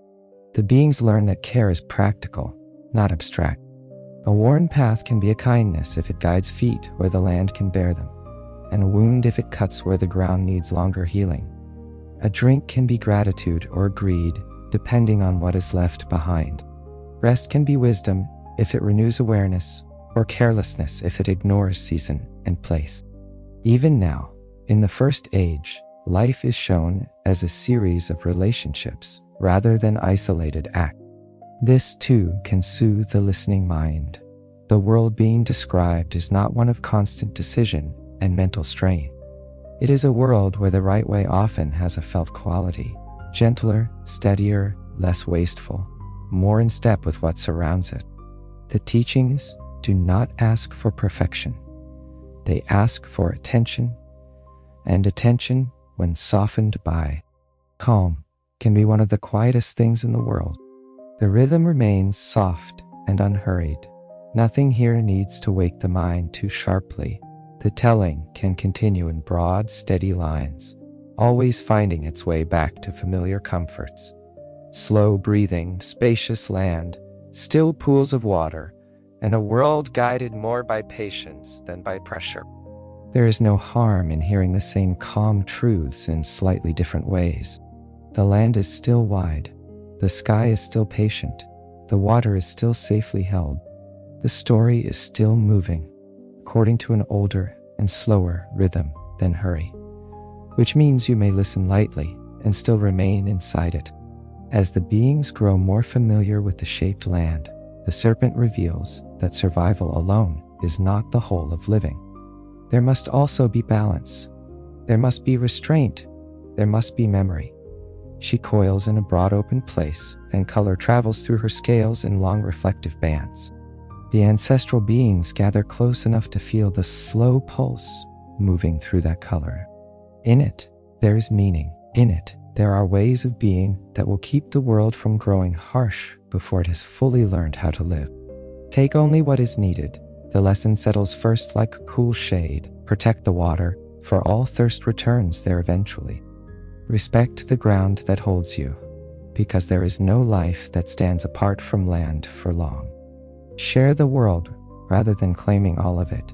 The beings learn that care is practical, not abstract. A worn path can be a kindness if it guides feet where the land can bear them, and a wound if it cuts where the ground needs longer healing. A drink can be gratitude or greed, depending on what is left behind. Rest can be wisdom if it renews awareness, or carelessness if it ignores season and place. Even now, in the first age, life is shown as a series of relationships rather than isolated acts. This too can soothe the listening mind. The world being described is not one of constant decision and mental strain. It is a world where the right way often has a felt quality, gentler, steadier, less wasteful, more in step with what surrounds it. The teachings do not ask for perfection. They ask for attention, and attention, when softened by calm, can be one of the quietest things in the world. The rhythm remains soft and unhurried. Nothing here needs to wake the mind too sharply. The telling can continue in broad, steady lines, always finding its way back to familiar comforts. Slow breathing, spacious land, still pools of water, and a world guided more by patience than by pressure. There is no harm in hearing the same calm truths in slightly different ways. The land is still wide. The sky is still patient. The water is still safely held. The story is still moving, according to an older and slower rhythm than hurry, which means you may listen lightly and still remain inside it. As the beings grow more familiar with the shaped land, the serpent reveals that survival alone is not the whole of living. There must also be balance. There must be restraint. There must be memory. She coils in a broad open place, and color travels through her scales in long reflective bands. The ancestral beings gather close enough to feel the slow pulse moving through that color. In it, there is meaning. In it, there are ways of being that will keep the world from growing harsh before it has fully learned how to live. Take only what is needed. The lesson settles first like a cool shade. Protect the water, for all thirst returns there eventually. Respect the ground that holds you, because there is no life that stands apart from land for long. Share the world rather than claiming all of it,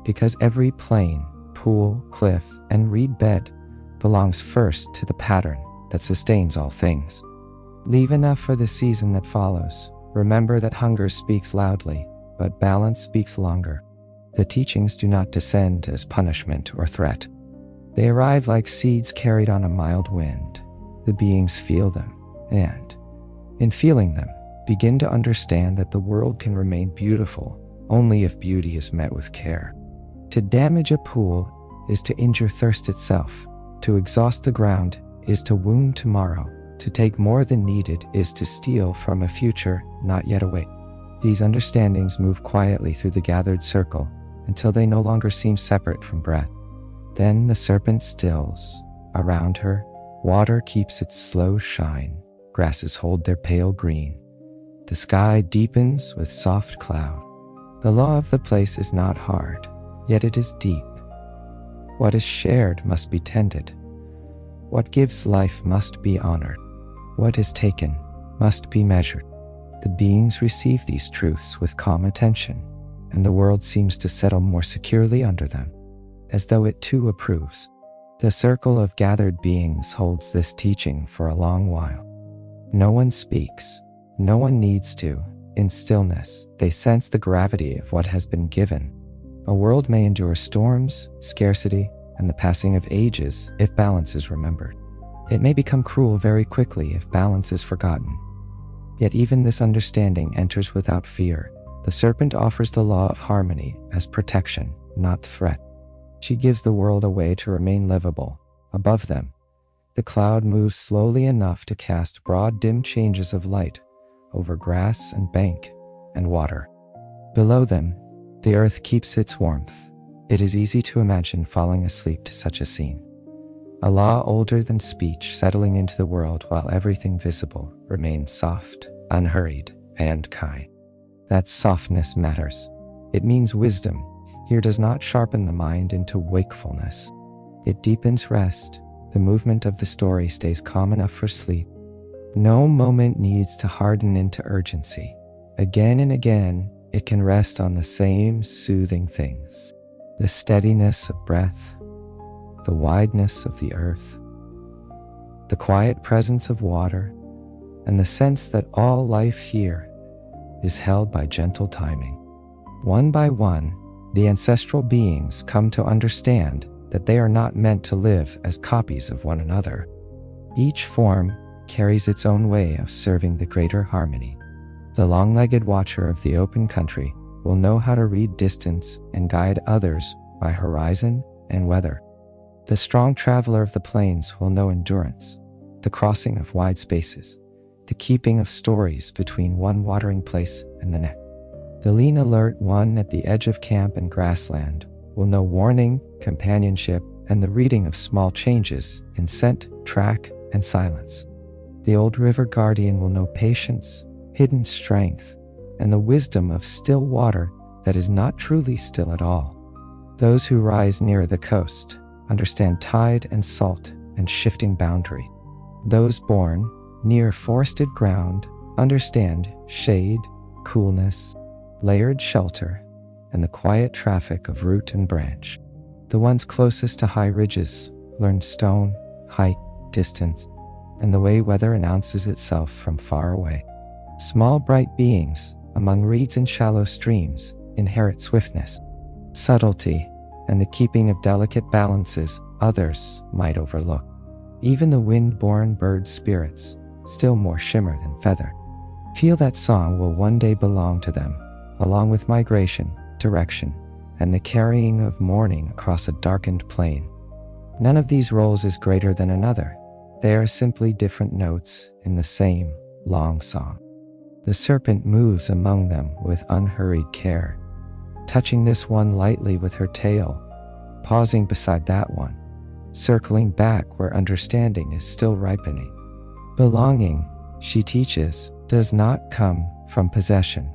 because every plain, pool, cliff, and reed bed belongs first to the pattern that sustains all things. Leave enough for the season that follows. Remember that hunger speaks loudly, but balance speaks longer. The teachings do not descend as punishment or threat. They arrive like seeds carried on a mild wind. The beings feel them, and, in feeling them, begin to understand that the world can remain beautiful only if beauty is met with care. To damage a pool is to injure thirst itself. To exhaust the ground is to wound tomorrow. To take more than needed is to steal from a future not yet awake. These understandings move quietly through the gathered circle until they no longer seem separate from breath. Then the serpent stills. Around her, water keeps its slow shine. Grasses hold their pale green. The sky deepens with soft cloud. The law of the place is not hard, yet it is deep. What is shared must be tended. What gives life must be honored. What is taken must be measured. The beings receive these truths with calm attention, and the world seems to settle more securely under them, as though it too approves. The circle of gathered beings holds this teaching for a long while. No one speaks. No one needs to. In stillness, they sense the gravity of what has been given. A world may endure storms, scarcity, and the passing of ages if balance is remembered. It may become cruel very quickly if balance is forgotten. Yet even this understanding enters without fear. The serpent offers the law of harmony as protection, not threat. She gives the world a way to remain livable. Above them, the cloud moves slowly enough to cast broad, dim changes of light over grass and bank and water. Below them, the earth keeps its warmth. It is easy to imagine falling asleep to such a scene. A law older than speech settling into the world while everything visible remains soft, unhurried, and kind. That softness matters. It means wisdom here does not sharpen the mind into wakefulness. It deepens rest. The movement of the story stays calm enough for sleep. No moment needs to harden into urgency. Again and again, it can rest on the same soothing things. The steadiness of breath, the wideness of the earth, the quiet presence of water, and the sense that all life here is held by gentle timing. One by one, the ancestral beings come to understand that they are not meant to live as copies of one another. Each form carries its own way of serving the greater harmony. The long-legged watcher of the open country will know how to read distance and guide others by horizon and weather. The strong traveler of the plains will know endurance, the crossing of wide spaces, the keeping of stories between one watering place and the next. The lean, alert one at the edge of camp and grassland will know warning, companionship, and the reading of small changes in scent, track, and silence. The old river guardian will know patience, hidden strength, and the wisdom of still water that is not truly still at all. Those who rise near the coast understand tide and salt and shifting boundary. Those born near forested ground understand shade, coolness, layered shelter, and the quiet traffic of root and branch. The ones closest to high ridges learn stone, height, distance, and the way weather announces itself from far away. Small bright beings among reeds and shallow streams inherit swiftness, subtlety, and the keeping of delicate balances others might overlook. Even the wind-born bird spirits, still more shimmer than feather, feel that song will one day belong to them, along with migration, direction, and the carrying of morning across a darkened plain. None of these roles is greater than another. They are simply different notes in the same long song. The serpent moves among them with unhurried care, touching this one lightly with her tail, pausing beside that one, circling back where understanding is still ripening. Belonging, she teaches, does not come from possession.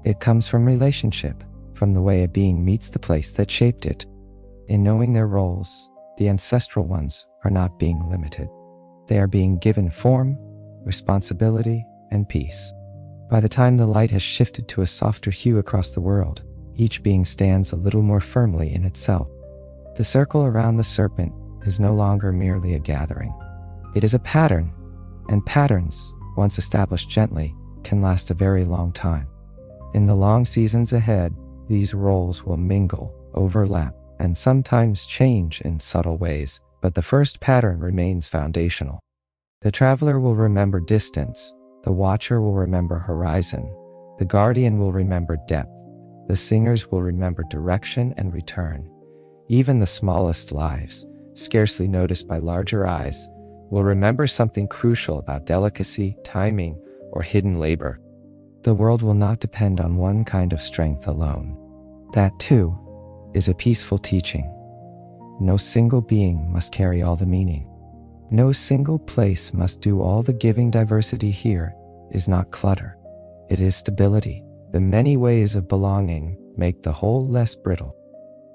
It comes from relationship, from the way a being meets the place that shaped it. In knowing their roles, the ancestral ones are not being limited. They are being given form, responsibility, and peace. By the time the light has shifted to a softer hue across the world, each being stands a little more firmly in itself. The circle around the serpent is no longer merely a gathering. It is a pattern, and patterns, once established gently, can last a very long time. In the long seasons ahead, these roles will mingle, overlap, and sometimes change in subtle ways, but the first pattern remains foundational. The traveler will remember distance, the watcher will remember horizon, the guardian will remember depth, the singers will remember direction and return. Even the smallest lives, scarcely noticed by larger eyes, will remember something crucial about delicacy, timing, or hidden labor. The world will not depend on one kind of strength alone. That, too, is a peaceful teaching. No single being must carry all the meaning. No single place must do all the giving. Diversity here is not clutter. It is stability. The many ways of belonging make the whole less brittle.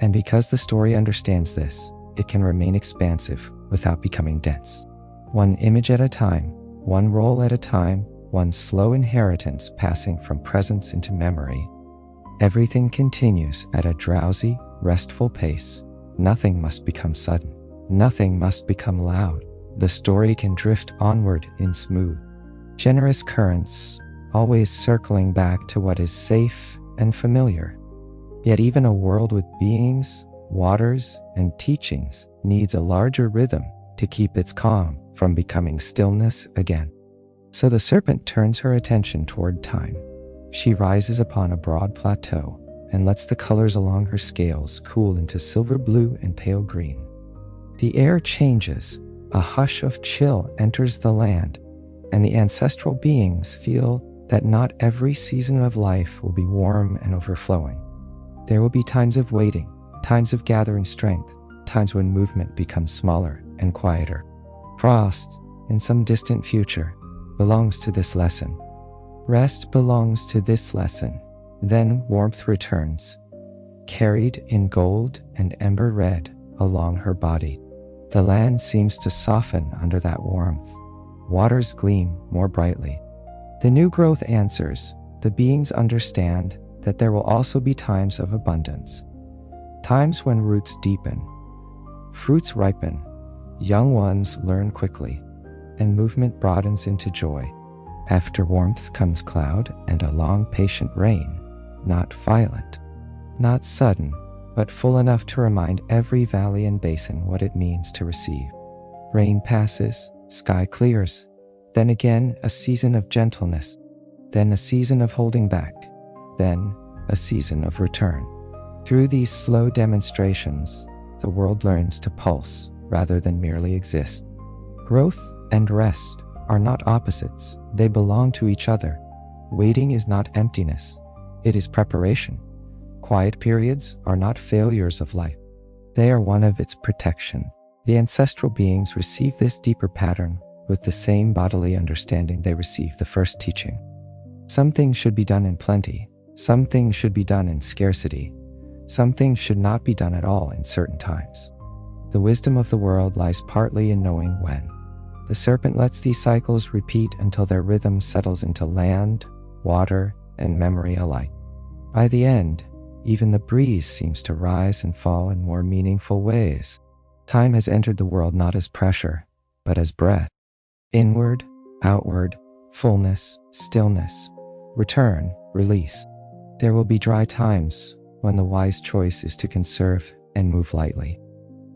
And because the story understands this, it can remain expansive without becoming dense. One image at a time, one role at a time, one slow inheritance passing from presence into memory. Everything continues at a drowsy, restful pace. Nothing must become sudden. Nothing must become loud. The story can drift onward in smooth, Generous currents, always circling back to what is safe and familiar. Yet even a world with beings, waters, and teachings needs a larger rhythm to keep its calm from becoming stillness again. So the serpent turns her attention toward time. She rises upon a broad plateau and lets the colors along her scales cool into silver blue and pale green. The air changes, a hush of chill enters the land, and the ancestral beings feel that not every season of life will be warm and overflowing. There will be times of waiting, times of gathering strength, times when movement becomes smaller and quieter. Frost, in some distant future, belongs to this lesson. Rest belongs to this lesson. Then warmth returns, carried in gold and ember red along her body. The land seems to soften under that warmth. Waters gleam more brightly. The new growth answers. The beings understand that there will also be times of abundance. Times when roots deepen, fruits ripen, young ones learn quickly, and movement broadens into joy. After warmth comes cloud and a long patient rain, not violent, not sudden, but full enough to remind every valley and basin what it means to receive. Rain passes, sky clears, then again a season of gentleness, then a season of holding back, then a season of return. Through these slow demonstrations, the world learns to pulse rather than merely exist. Growth and rest are not opposites, they belong to each other. Waiting is not emptiness, it is preparation. Quiet periods are not failures of life, they are one of its protection. The ancestral beings receive this deeper pattern with the same bodily understanding they received the first teaching. Some things should be done in plenty, some things should be done in scarcity, some things should not be done at all in certain times. The wisdom of the world lies partly in knowing when. The serpent lets these cycles repeat until their rhythm settles into land, water, and memory alike. By the end, even the breeze seems to rise and fall in more meaningful ways. Time has entered the world not as pressure, but as breath. Inward, outward, fullness, stillness, return, release. There will be dry times when the wise choice is to conserve and move lightly.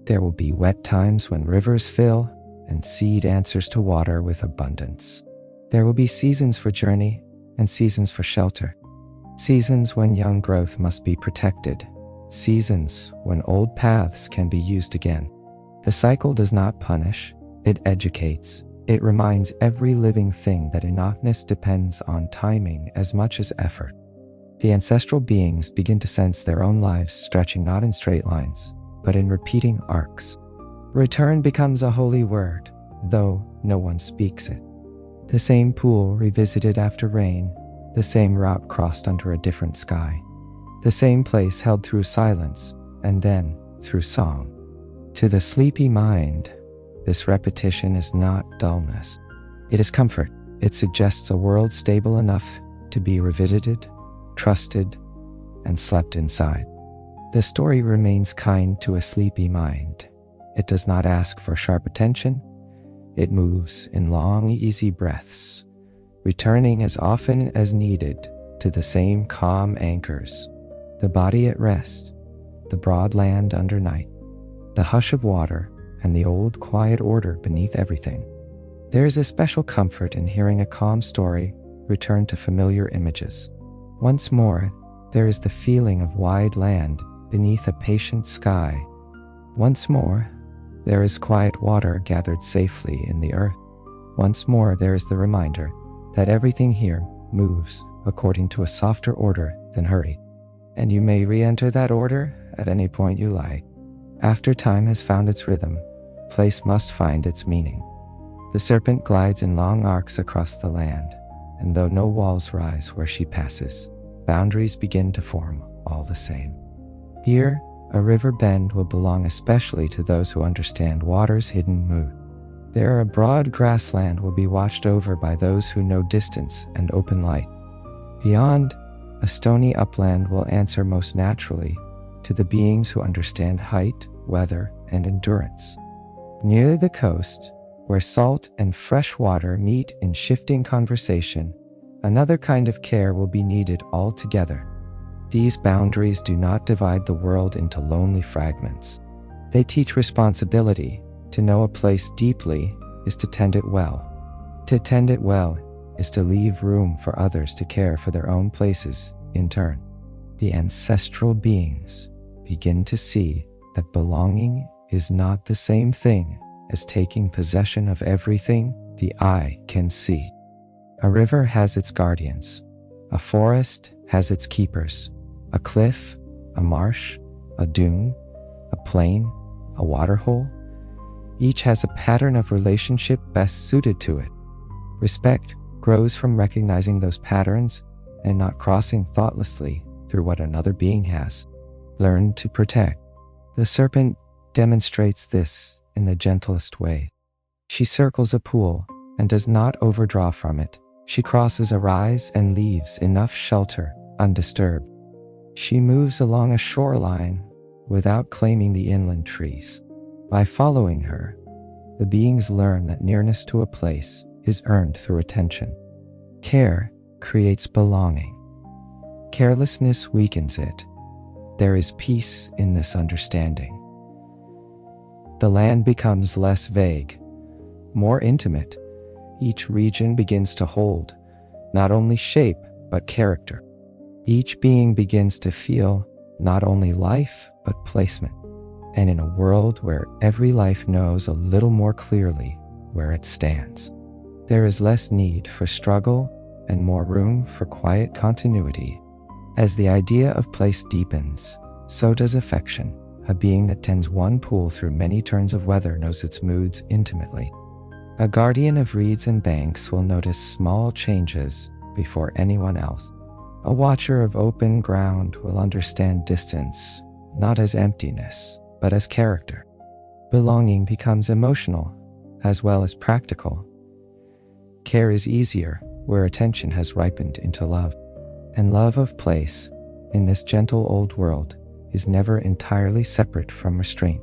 There will be wet times when rivers fill and seed answers to water with abundance. There will be seasons for journey and seasons for shelter. Seasons when young growth must be protected. Seasons when old paths can be used again. The cycle does not punish, it educates. It reminds every living thing that enoughness depends on timing as much as effort. The ancestral beings begin to sense their own lives stretching not in straight lines, but in repeating arcs. Return becomes a holy word, though no one speaks it. The same pool revisited after rain, the same route crossed under a different sky, the same place held through silence and then through song. To the sleepy mind, this repetition is not dullness. It is comfort. It suggests a world stable enough to be revisited, trusted, and slept inside. The story remains kind to a sleepy mind. It does not ask for sharp attention. It moves in long, easy breaths, returning as often as needed to the same calm anchors. The body at rest, the broad land under night, the hush of water, and the old quiet order beneath everything. There is a special comfort in hearing a calm story return to familiar images. Once more, there is the feeling of wide land beneath a patient sky. Once more, there is quiet water gathered safely in the earth. Once more, there is the reminder that everything here moves according to a softer order than hurry. And you may re-enter that order at any point you like. After time has found its rhythm, place must find its meaning. The serpent glides in long arcs across the land, and though no walls rise where she passes, boundaries begin to form all the same. Here, a river bend will belong especially to those who understand water's hidden mood. There, a broad grassland will be watched over by those who know distance and open light. Beyond, a stony upland will answer most naturally to the beings who understand height, weather, and endurance. Near the coast, where salt and fresh water meet in shifting conversation, another kind of care will be needed altogether. These boundaries do not divide the world into lonely fragments. They teach responsibility. To know a place deeply is to tend it well. To tend it well is to leave room for others to care for their own places in turn. The ancestral beings begin to see that belonging is not the same thing as taking possession of everything the eye can see. A river has its guardians. A forest has its keepers. A cliff, a marsh, a dune, a plain, a waterhole. Each has a pattern of relationship best suited to it. Respect grows from recognizing those patterns and not crossing thoughtlessly through what another being has learned to protect. The serpent demonstrates this in the gentlest way. She circles a pool and does not overdraw from it. She crosses a rise and leaves enough shelter undisturbed. She moves along a shoreline without claiming the inland trees. By following her, the beings learn that nearness to a place is earned through attention. Care creates belonging. Carelessness weakens it. There is peace in this understanding. The land becomes less vague, more intimate. Each region begins to hold not only shape but character. Each being begins to feel not only life but placement. And in a world where every life knows a little more clearly where it stands, there is less need for struggle and more room for quiet continuity. As the idea of place deepens, so does affection. A being that tends one pool through many turns of weather knows its moods intimately. A guardian of reeds and banks will notice small changes before anyone else. A watcher of open ground will understand distance, not as emptiness, but as character. Belonging becomes emotional as well as practical. Care is easier where attention has ripened into love. And love of place, in this gentle old world, is never entirely separate from restraint.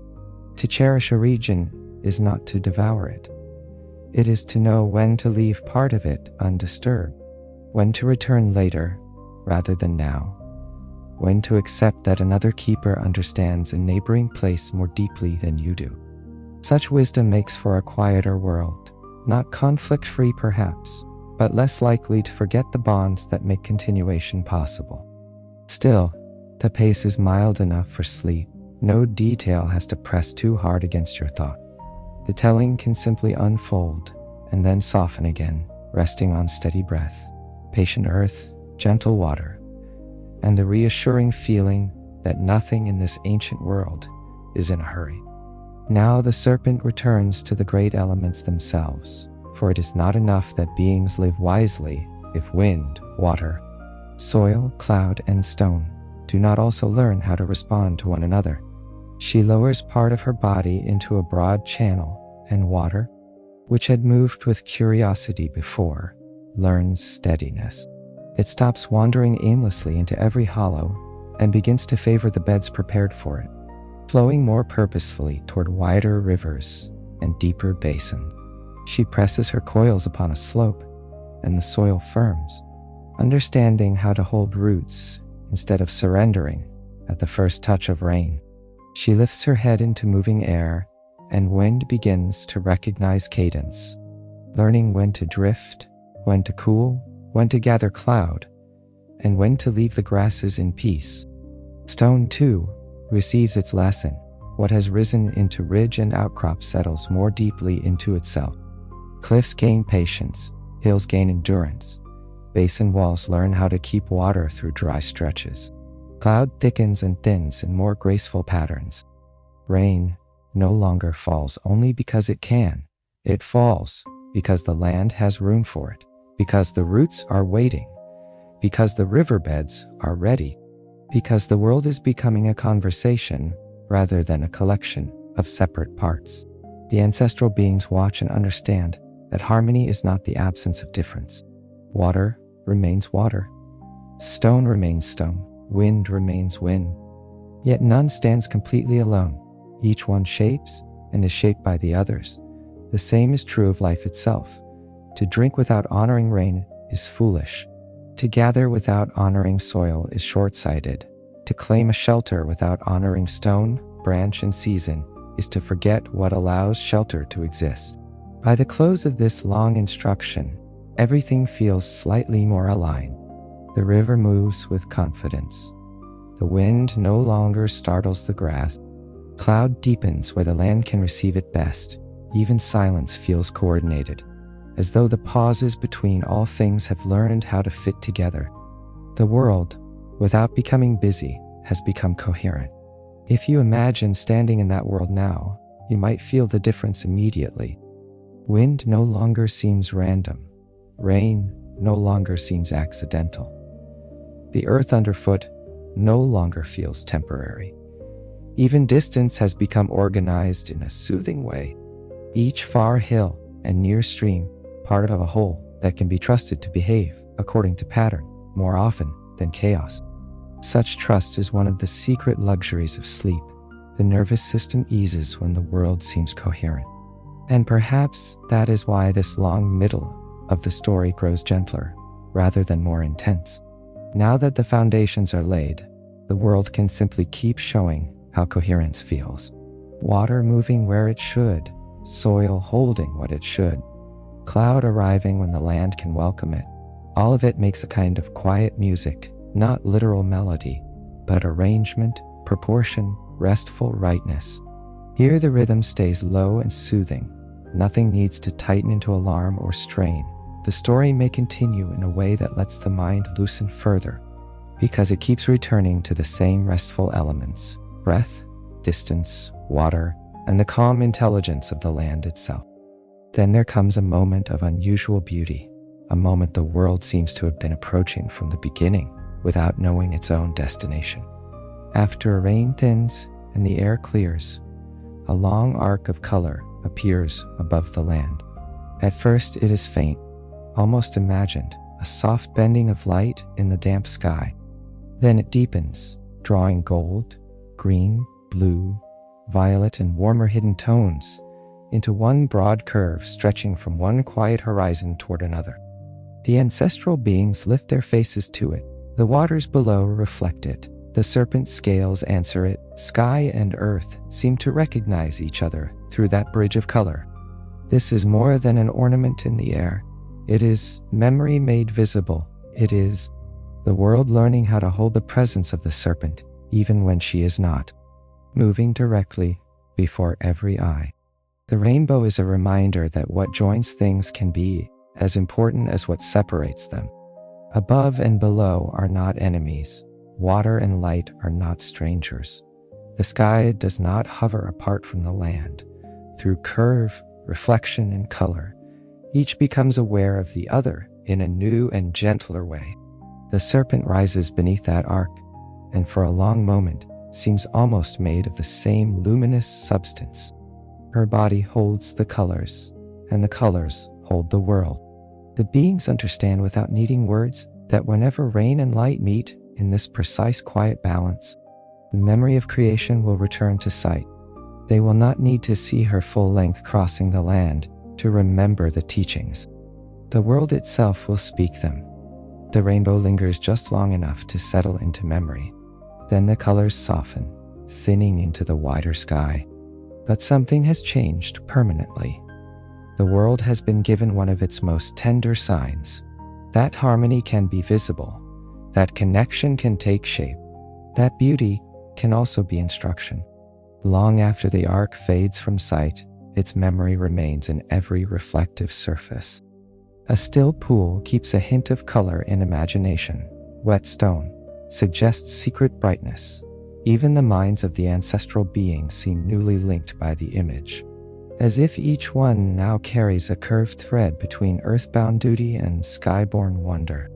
To cherish a region is not to devour it. It is to know when to leave part of it undisturbed, when to return later rather than now, when to accept that another keeper understands a neighboring place more deeply than you do. Such wisdom makes for a quieter world, not conflict-free perhaps, but less likely to forget the bonds that make continuation possible. Still, the pace is mild enough for sleep. No detail has to press too hard against your thought. The telling can simply unfold and then soften again, resting on steady breath, patient earth, gentle water, and the reassuring feeling that nothing in this ancient world is in a hurry. Now the serpent returns to the great elements themselves, for it is not enough that beings live wisely if wind, water, soil, cloud, and stone do not also learn how to respond to one another. She lowers part of her body into a broad channel, and water, which had moved with curiosity before, learns steadiness. It stops wandering aimlessly into every hollow and begins to favor the beds prepared for it, flowing more purposefully toward wider rivers and deeper basins. She presses her coils upon a slope, and the soil firms, understanding how to hold roots instead of surrendering at the first touch of rain. She lifts her head into moving air, and wind begins to recognize cadence, learning when to drift, when to cool, when to gather cloud, and when to leave the grasses in peace. Stone, too, receives its lesson. What has risen into ridge and outcrop settles more deeply into itself. Cliffs gain patience, hills gain endurance. Basin walls learn how to keep water through dry stretches. Cloud thickens and thins in more graceful patterns. Rain no longer falls only because it can. It falls because the land has room for it, because the roots are waiting, because the riverbeds are ready, because the world is becoming a conversation rather than a collection of separate parts. The ancestral beings watch and understand that harmony is not the absence of difference. Water remains water. Stone remains stone. Wind remains wind. Yet none stands completely alone. Each one shapes and is shaped by the others, The same is true of life itself. To drink without honoring rain is foolish. To gather without honoring soil is short-sighted. To claim a shelter without honoring stone, branch, and season is to forget what allows shelter to exist. By the close of this long instruction, everything feels slightly more aligned. The river moves with confidence. The wind no longer startles the grass. Cloud deepens where the land can receive it best. Even silence feels coordinated, as though the pauses between all things have learned how to fit together. The world, without becoming busy, has become coherent. If you imagine standing in that world now, you might feel the difference immediately. Wind no longer seems random. Rain no longer seems accidental. The earth underfoot no longer feels temporary. Even distance has become organized in a soothing way. Each far hill and near stream, part of a whole that can be trusted to behave according to pattern more often than chaos. Such trust is one of the secret luxuries of sleep. The nervous system eases when the world seems coherent. And perhaps that is why this long middle of the story grows gentler, rather than more intense. Now that the foundations are laid, the world can simply keep showing how coherence feels. Water moving where it should, soil holding what it should, cloud arriving when the land can welcome it. All of it makes a kind of quiet music, not literal melody, but arrangement, proportion, restful rightness. Here the rhythm stays low and soothing. Nothing needs to tighten into alarm or strain. The story may continue in a way that lets the mind loosen further, because it keeps returning to the same restful elements: breath, distance, water, and the calm intelligence of the land itself. Then there comes a moment of unusual beauty, a moment the world seems to have been approaching from the beginning without knowing its own destination. After rain thins and the air clears, a long arc of color appears above the land. At first it is faint, almost imagined, a soft bending of light in the damp sky. Then it deepens, drawing gold, green, blue, violet, and warmer hidden tones into one broad curve stretching from one quiet horizon toward another. The ancestral beings lift their faces to it. The waters below reflect it. The serpent scales answer it. Sky and earth seem to recognize each other through that bridge of color. This is more than an ornament in the air. It is memory made visible. It is the world learning how to hold the presence of the serpent, even when she is not, moving directly before every eye. The rainbow is a reminder that what joins things can be as important as what separates them. Above and below are not enemies. Water and light are not strangers. The sky does not hover apart from the land. Through curve, reflection, and color, each becomes aware of the other in a new and gentler way. The serpent rises beneath that arc, and for a long moment seems almost made of the same luminous substance. Her body holds the colors, and the colors hold the world. The beings understand without needing words that whenever rain and light meet in this precise quiet balance, the memory of creation will return to sight. They will not need to see her full length crossing the land to remember the teachings. The world itself will speak them. The rainbow lingers just long enough to settle into memory. Then the colors soften, thinning into the wider sky. But something has changed permanently. The world has been given one of its most tender signs. That harmony can be visible. That connection can take shape. That beauty can also be instruction. Long after the arc fades from sight, its memory remains in every reflective surface. A still pool keeps a hint of color in imagination. Wet stone suggests secret brightness. Even the minds of the ancestral beings seem newly linked by the image, as if each one now carries a curved thread between earthbound duty and skyborn wonder.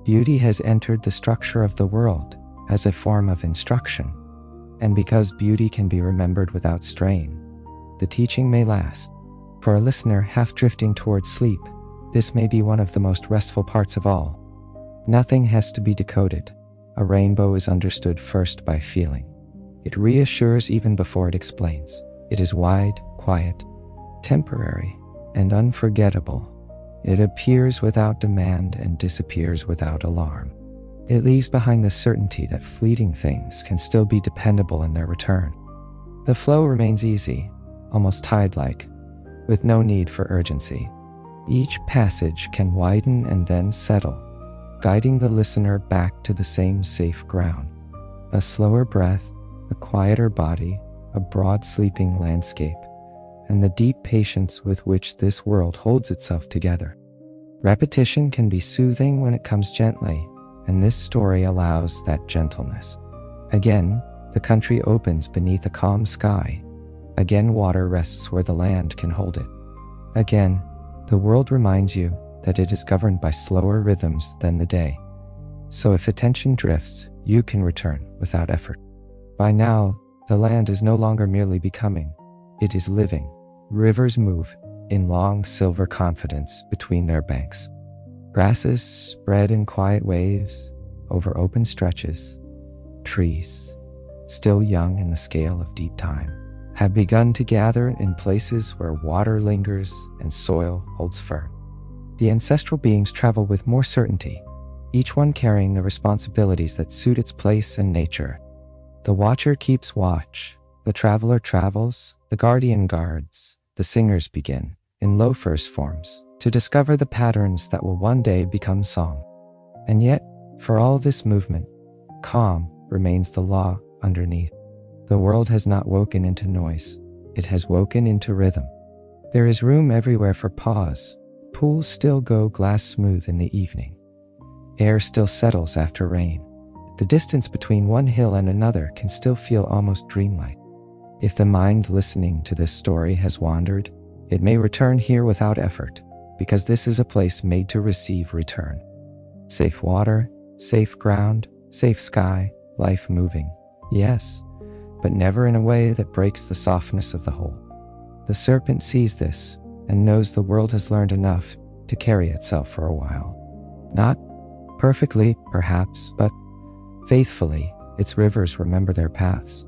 Beauty has entered the structure of the world as a form of instruction, and because beauty can be remembered without strain, the teaching may last. For a listener half drifting towards sleep, this may be one of the most restful parts of all. Nothing has to be decoded. A rainbow is understood first by feeling. It reassures even before it explains. It is wide, quiet, temporary, and unforgettable. It appears without demand and disappears without alarm. It leaves behind the certainty that fleeting things can still be dependable in their return. The flow remains easy, almost tide-like, with no need for urgency. Each passage can widen and then settle, guiding the listener back to the same safe ground. A slower breath, a quieter body, a broad sleeping landscape, and the deep patience with which this world holds itself together. Repetition can be soothing when it comes gently, and this story allows that gentleness. Again, the country opens beneath a calm sky. Again, water rests where the land can hold it. Again, the world reminds you that it is governed by slower rhythms than the day. So if attention drifts, you can return without effort. By now, the land is no longer merely becoming, it is living. Rivers move in long silver confidence between their banks. Grasses spread in quiet waves over open stretches. Trees, still young in the scale of deep time, have begun to gather in places where water lingers and soil holds firm. The ancestral beings travel with more certainty, each one carrying the responsibilities that suit its place in nature. The watcher keeps watch, the traveler travels, the guardian guards, the singers begin, in low first forms, to discover the patterns that will one day become song. And yet, for all this movement, calm remains the law underneath. The world has not woken into noise, it has woken into rhythm. There is room everywhere for pause. Pools still go glass smooth in the evening. Air still settles after rain. The distance between one hill and another can still feel almost dreamlike. If the mind listening to this story has wandered, it may return here without effort, because this is a place made to receive return. Safe water, safe ground, safe sky, life moving. Yes, but never in a way that breaks the softness of the whole. The serpent sees this and knows the world has learned enough to carry itself for a while. Not perfectly, perhaps, but faithfully. Its rivers remember their paths.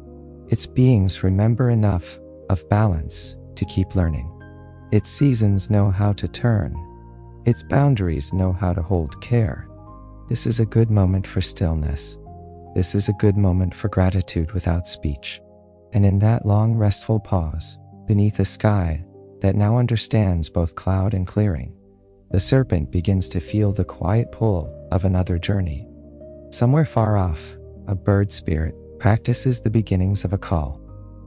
Its beings remember enough of balance to keep learning. Its seasons know how to turn. Its boundaries know how to hold care. This is a good moment for stillness. This is a good moment for gratitude without speech. And in that long, restful pause, beneath a sky that now understands both cloud and clearing, the serpent begins to feel the quiet pull of another journey. Somewhere far off, a bird spirit practices the beginnings of a call.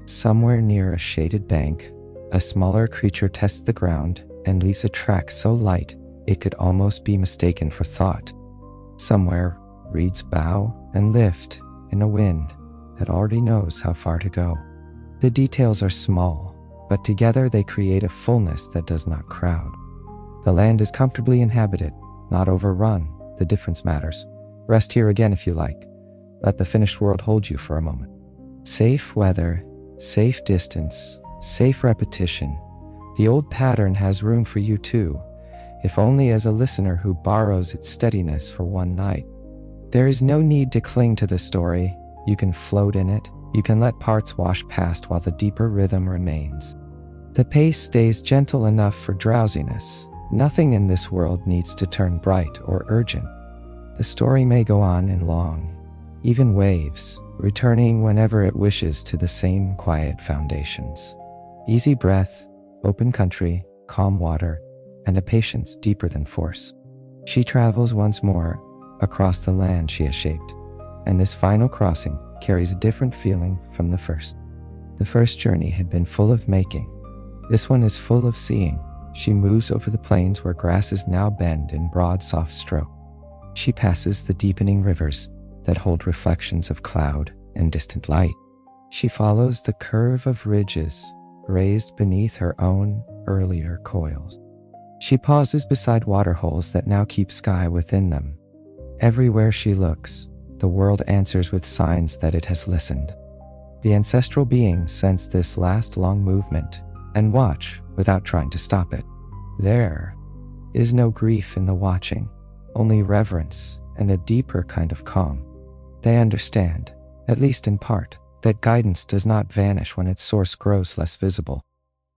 Somewhere near a shaded bank, a smaller creature tests the ground and leaves a track so light it could almost be mistaken for thought. Somewhere, reeds bow and lift in a wind that already knows how far to go. The details are small, but together they create a fullness that does not crowd. The land is comfortably inhabited, not overrun. The difference matters. Rest here again if you like. Let the finished world hold you for a moment. Safe weather, safe distance, safe repetition. The old pattern has room for you too, if only as a listener who borrows its steadiness for one night. There is no need to cling to the story. You can float in it. You can let parts wash past while the deeper rhythm remains. The pace stays gentle enough for drowsiness. Nothing in this world needs to turn bright or urgent. The story may go on in long, even waves, returning whenever it wishes to the same quiet foundations. Easy breath, open country, calm water, and a patience deeper than force. She travels once more across the land she has shaped, and this final crossing carries a different feeling from the first. The first journey had been full of making. This one is full of seeing. She moves over the plains where grasses now bend in broad, soft stroke. She passes the deepening rivers that hold reflections of cloud and distant light. She follows the curve of ridges raised beneath her own earlier coils. She pauses beside waterholes that now keep sky within them. Everywhere she looks, the world answers with signs that it has listened. The ancestral beings sense this last long movement and watch without trying to stop it. There is no grief in the watching, only reverence and a deeper kind of calm. They understand, at least in part, that guidance does not vanish when its source grows less visible.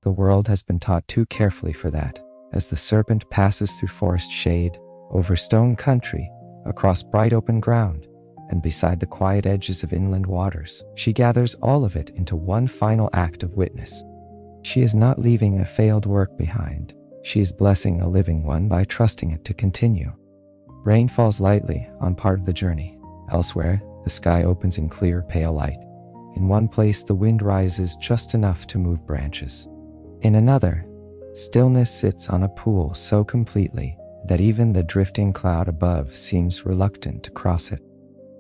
The world has been taught too carefully for that, as the serpent passes through forest shade, over stone country, across bright open ground, and beside the quiet edges of inland waters. She gathers all of it into one final act of witness. She is not leaving a failed work behind. She is blessing a living one by trusting it to continue. Rain falls lightly on part of the journey. Elsewhere, the sky opens in clear, pale light. In one place, the wind rises just enough to move branches. In another, stillness sits on a pool so completely that even the drifting cloud above seems reluctant to cross it.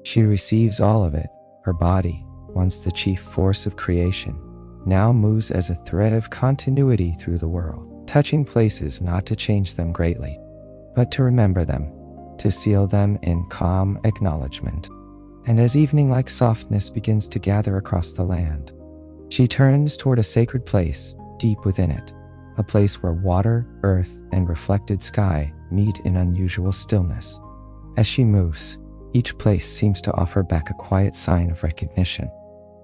She receives all of it. Her body, once the chief force of creation, now moves as a thread of continuity through the world, touching places not to change them greatly, but to remember them, to seal them in calm acknowledgement. And as evening-like softness begins to gather across the land, she turns toward a sacred place deep within it, a place where water, earth, and reflected sky meet in unusual stillness. As she moves, each place seems to offer back a quiet sign of recognition.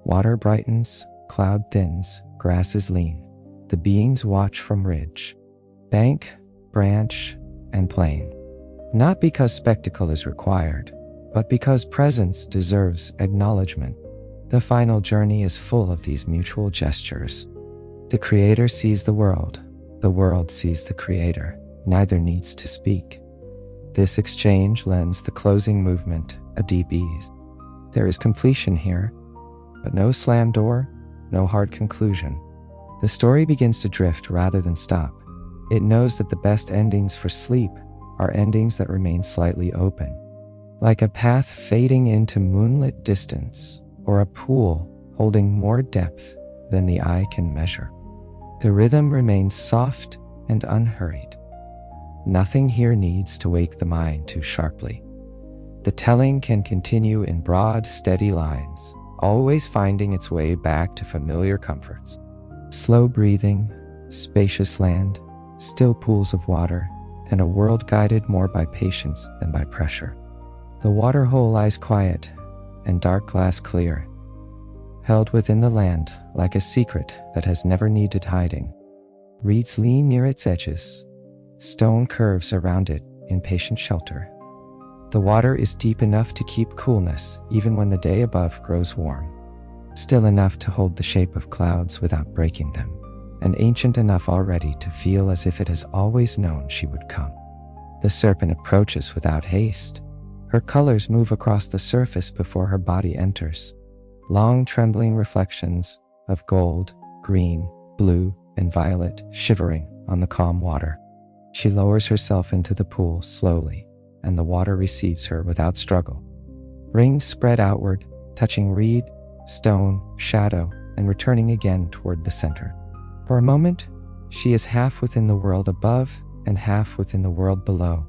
Water brightens, cloud thins, grass is lean. The beings watch from ridge, bank, branch, and plain. Not because spectacle is required, but because presence deserves acknowledgement. The final journey is full of these mutual gestures. The Creator sees the world sees the Creator. Neither needs to speak. This exchange lends the closing movement a deep ease. There is completion here, but no slam door, no hard conclusion. The story begins to drift rather than stop. It knows that the best endings for sleep are endings that remain slightly open, like a path fading into moonlit distance, or a pool holding more depth than the eye can measure. The rhythm remains soft and unhurried. Nothing here needs to wake the mind too sharply. The telling can continue in broad, steady lines, always finding its way back to familiar comforts. Slow breathing, spacious land, still pools of water, and a world guided more by patience than by pressure. The water hole lies quiet and dark glass clear, held within the land like a secret that has never needed hiding. Reeds lean near its edges, stone curves around it in patient shelter. The water is deep enough to keep coolness even when the day above grows warm, still enough to hold the shape of clouds without breaking them, and ancient enough already to feel as if it has always known she would come. The serpent approaches without haste. Her colors move across the surface before her body enters. Long trembling reflections of gold, green, blue, and violet shivering on the calm water. She lowers herself into the pool slowly, and the water receives her without struggle. Rings spread outward, touching reed, stone, shadow, and returning again toward the center. For a moment, she is half within the world above and half within the world below,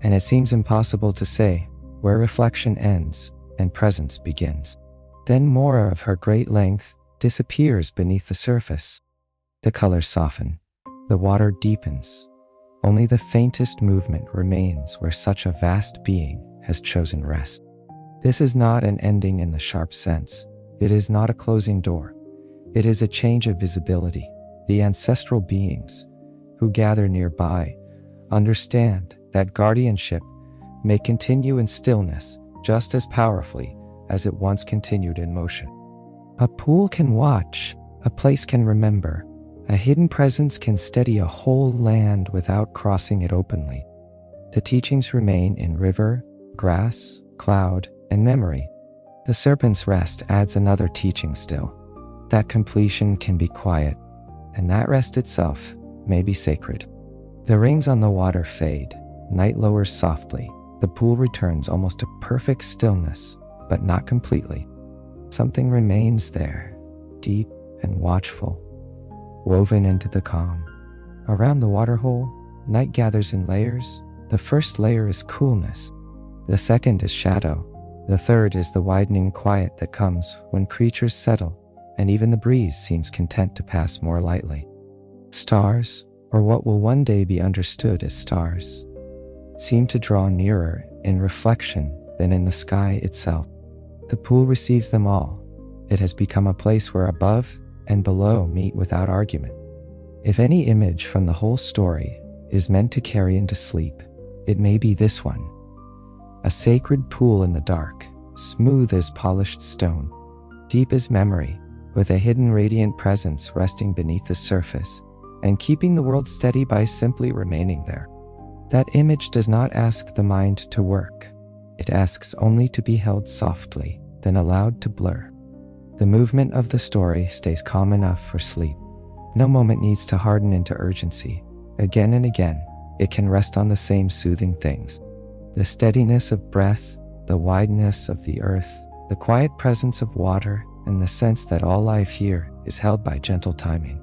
and it seems impossible to say where reflection ends and presence begins. Then more of her great length disappears beneath the surface. The colors soften, the water deepens. Only the faintest movement remains where such a vast being has chosen rest. This is not an ending in the sharp sense. It is not a closing door. It is a change of visibility. The ancestral beings who gather nearby understand that guardianship may continue in stillness just as powerfully as it once continued in motion. A pool can watch, a place can remember, a hidden presence can steady a whole land without crossing it openly. The teachings remain in river, grass, cloud, and memory. The serpent's rest adds another teaching still, that completion can be quiet, and that rest itself may be sacred. The rings on the water fade, night lowers softly, the pool returns almost to perfect stillness, but not completely. Something remains there, deep and watchful, woven into the calm. Around the waterhole, night gathers in layers. The first layer is coolness. The second is shadow. The third is the widening quiet that comes when creatures settle, and even the breeze seems content to pass more lightly. Stars, or what will one day be understood as stars, seem to draw nearer in reflection than in the sky itself. The pool receives them all. It has become a place where above and below meet without argument. If any image from the whole story is meant to carry into sleep, it may be this one. A sacred pool in the dark, smooth as polished stone, deep as memory, with a hidden radiant presence resting beneath the surface and keeping the world steady by simply remaining there. That image does not ask the mind to work. It asks only to be held softly, then allowed to blur. The movement of the story stays calm enough for sleep. No moment needs to harden into urgency. Again and again, it can rest on the same soothing things. The steadiness of breath, the wideness of the earth, the quiet presence of water, and the sense that all life here is held by gentle timing.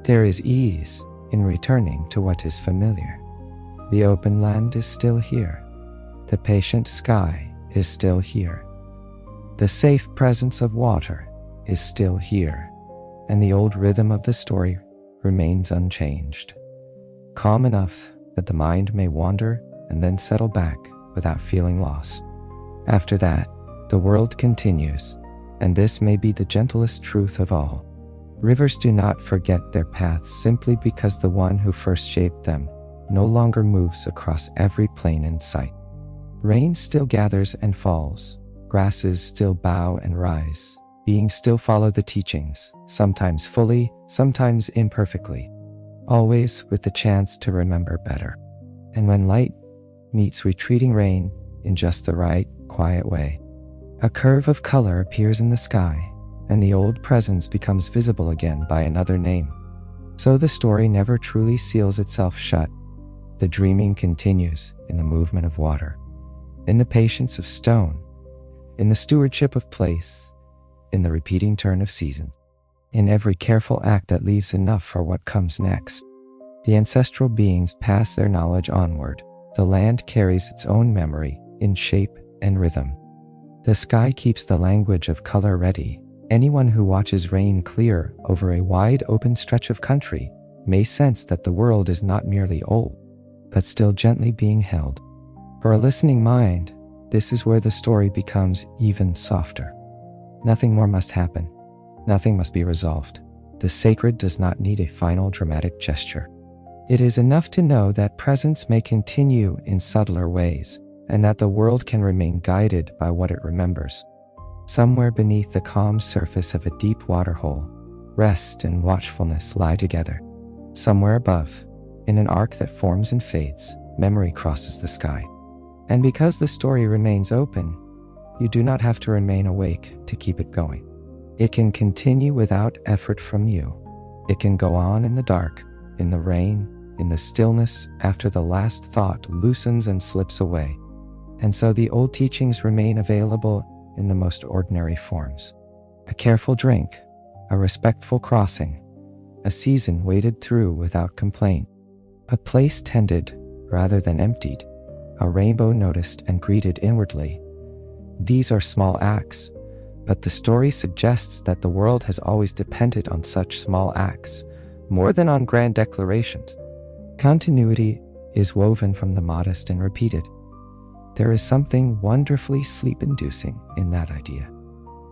There is ease in returning to what is familiar. The open land is still here. The patient sky is still here. The safe presence of water is still here, and the old rhythm of the story remains unchanged. Calm enough that the mind may wander and then settle back without feeling lost. After that, the world continues, and this may be the gentlest truth of all. Rivers do not forget their paths simply because the one who first shaped them no longer moves across every plain in sight. Rain still gathers and falls, grasses still bow and rise, beings still follow the teachings, sometimes fully, sometimes imperfectly, always with the chance to remember better. And when light meets retreating rain in just the right, quiet way, a curve of color appears in the sky, and the old presence becomes visible again by another name. So the story never truly seals itself shut. The dreaming continues in the movement of water, in the patience of stone, in the stewardship of place, in the repeating turn of seasons, in every careful act that leaves enough for what comes next. The ancestral beings pass their knowledge onward. The land carries its own memory in shape and rhythm. The sky keeps the language of color ready. Anyone who watches rain clear over a wide open stretch of country may sense that the world is not merely old, but still gently being held. For a listening mind, this is where the story becomes even softer. Nothing more must happen. Nothing must be resolved. The sacred does not need a final dramatic gesture. It is enough to know that presence may continue in subtler ways, and that the world can remain guided by what it remembers. Somewhere beneath the calm surface of a deep waterhole, rest and watchfulness lie together. Somewhere above, in an arc that forms and fades, memory crosses the sky. And because the story remains open, you do not have to remain awake to keep it going. It can continue without effort from you. It can go on in the dark, in the rain, in the stillness after the last thought loosens and slips away. And so the old teachings remain available in the most ordinary forms. A careful drink, a respectful crossing, a season waded through without complaint, a place tended rather than emptied, a rainbow noticed and greeted inwardly. These are small acts, but the story suggests that the world has always depended on such small acts, more than on grand declarations. Continuity is woven from the modest and repeated. There is something wonderfully sleep-inducing in that idea.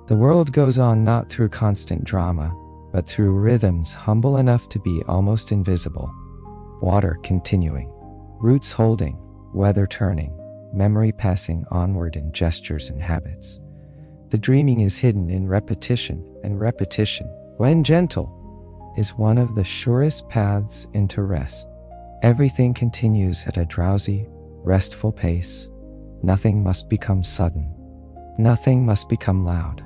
The world goes on not through constant drama, but through rhythms humble enough to be almost invisible. Water continuing, roots holding, weather turning, memory passing onward in gestures and habits. The dreaming is hidden in repetition, and repetition, when gentle, is one of the surest paths into rest. Everything continues at a drowsy, restful pace. Nothing must become sudden. Nothing must become loud.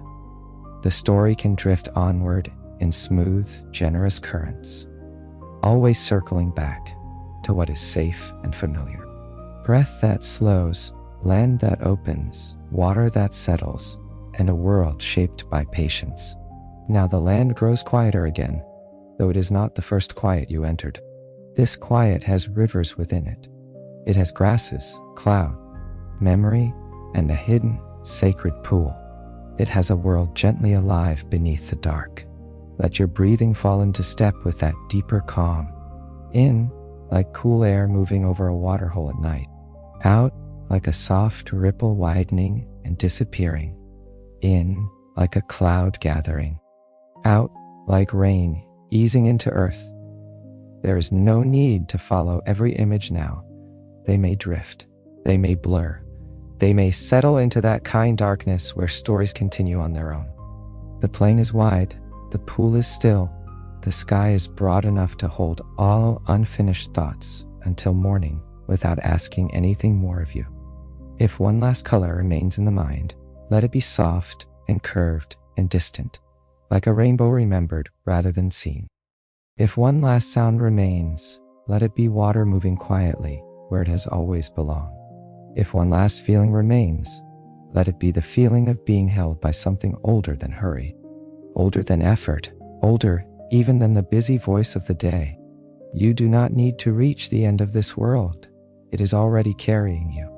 The story can drift onward in smooth, generous currents, always circling back to what is safe and familiar. Breath that slows, land that opens, water that settles, and a world shaped by patience. Now the land grows quieter again, though it is not the first quiet you entered. This quiet has rivers within it. It has grasses, cloud, memory, and a hidden, sacred pool. It has a world gently alive beneath the dark. Let your breathing fall into step with that deeper calm. In, like cool air moving over a waterhole at night. Out, like a soft ripple widening and disappearing. In, like a cloud gathering. Out, like rain easing into earth. There is no need to follow every image now. They may drift, they may blur, they may settle into that kind darkness where stories continue on their own. The plain is wide, the pool is still, the sky is broad enough to hold all unfinished thoughts until morning without asking anything more of you. If one last color remains in the mind, let it be soft and curved and distant, like a rainbow remembered rather than seen. If one last sound remains, let it be water moving quietly where it has always belonged. If one last feeling remains, let it be the feeling of being held by something older than hurry, older than effort, older even than the busy voice of the day. You do not need to reach the end of this world. It is already carrying you.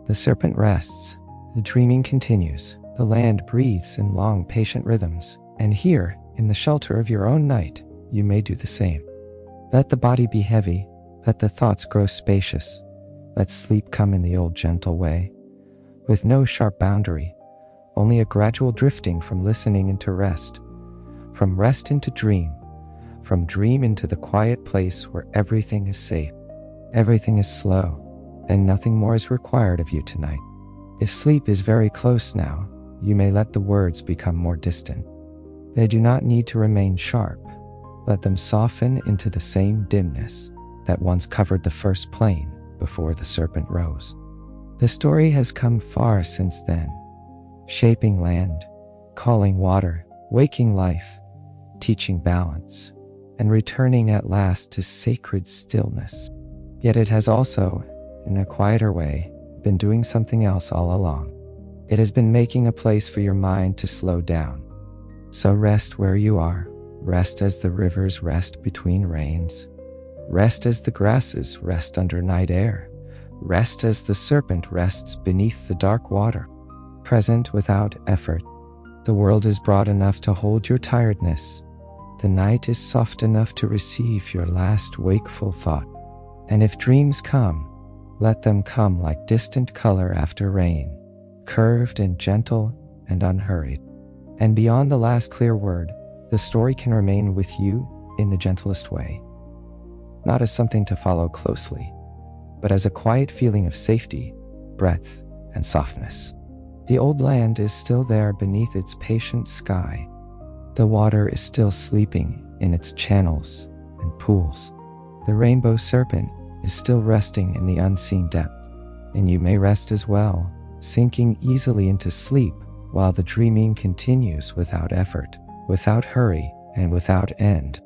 The serpent rests, the dreaming continues, the land breathes in long, patient rhythms, and here, in the shelter of your own night, you may do the same. Let the body be heavy, let the thoughts grow spacious, let sleep come in the old gentle way, with no sharp boundary, only a gradual drifting from listening into rest, from rest into dream, from dream into the quiet place where everything is safe, everything is slow, and nothing more is required of you tonight. If sleep is very close now, you may let the words become more distant. They do not need to remain sharp. Let them soften into the same dimness that once covered the first plain before the serpent rose. The story has come far since then, shaping land, calling water, waking life, teaching balance, and returning at last to sacred stillness. Yet it has also, in a quieter way, been doing something else all along. It has been making a place for your mind to slow down. So rest where you are. Rest as the rivers rest between rains. Rest as the grasses rest under night air. Rest as the serpent rests beneath the dark water. Present without effort. The world is broad enough to hold your tiredness. The night is soft enough to receive your last wakeful thought. And if dreams come, let them come like distant color after rain, curved and gentle and unhurried. And beyond the last clear word, the story can remain with you in the gentlest way, not as something to follow closely, but as a quiet feeling of safety, breadth, and softness. The old land is still there beneath its patient sky. The water is still sleeping in its channels and pools. The rainbow serpent is still resting in the unseen depth, and you may rest as well, sinking easily into sleep while the dreaming continues without effort, without hurry, and without end.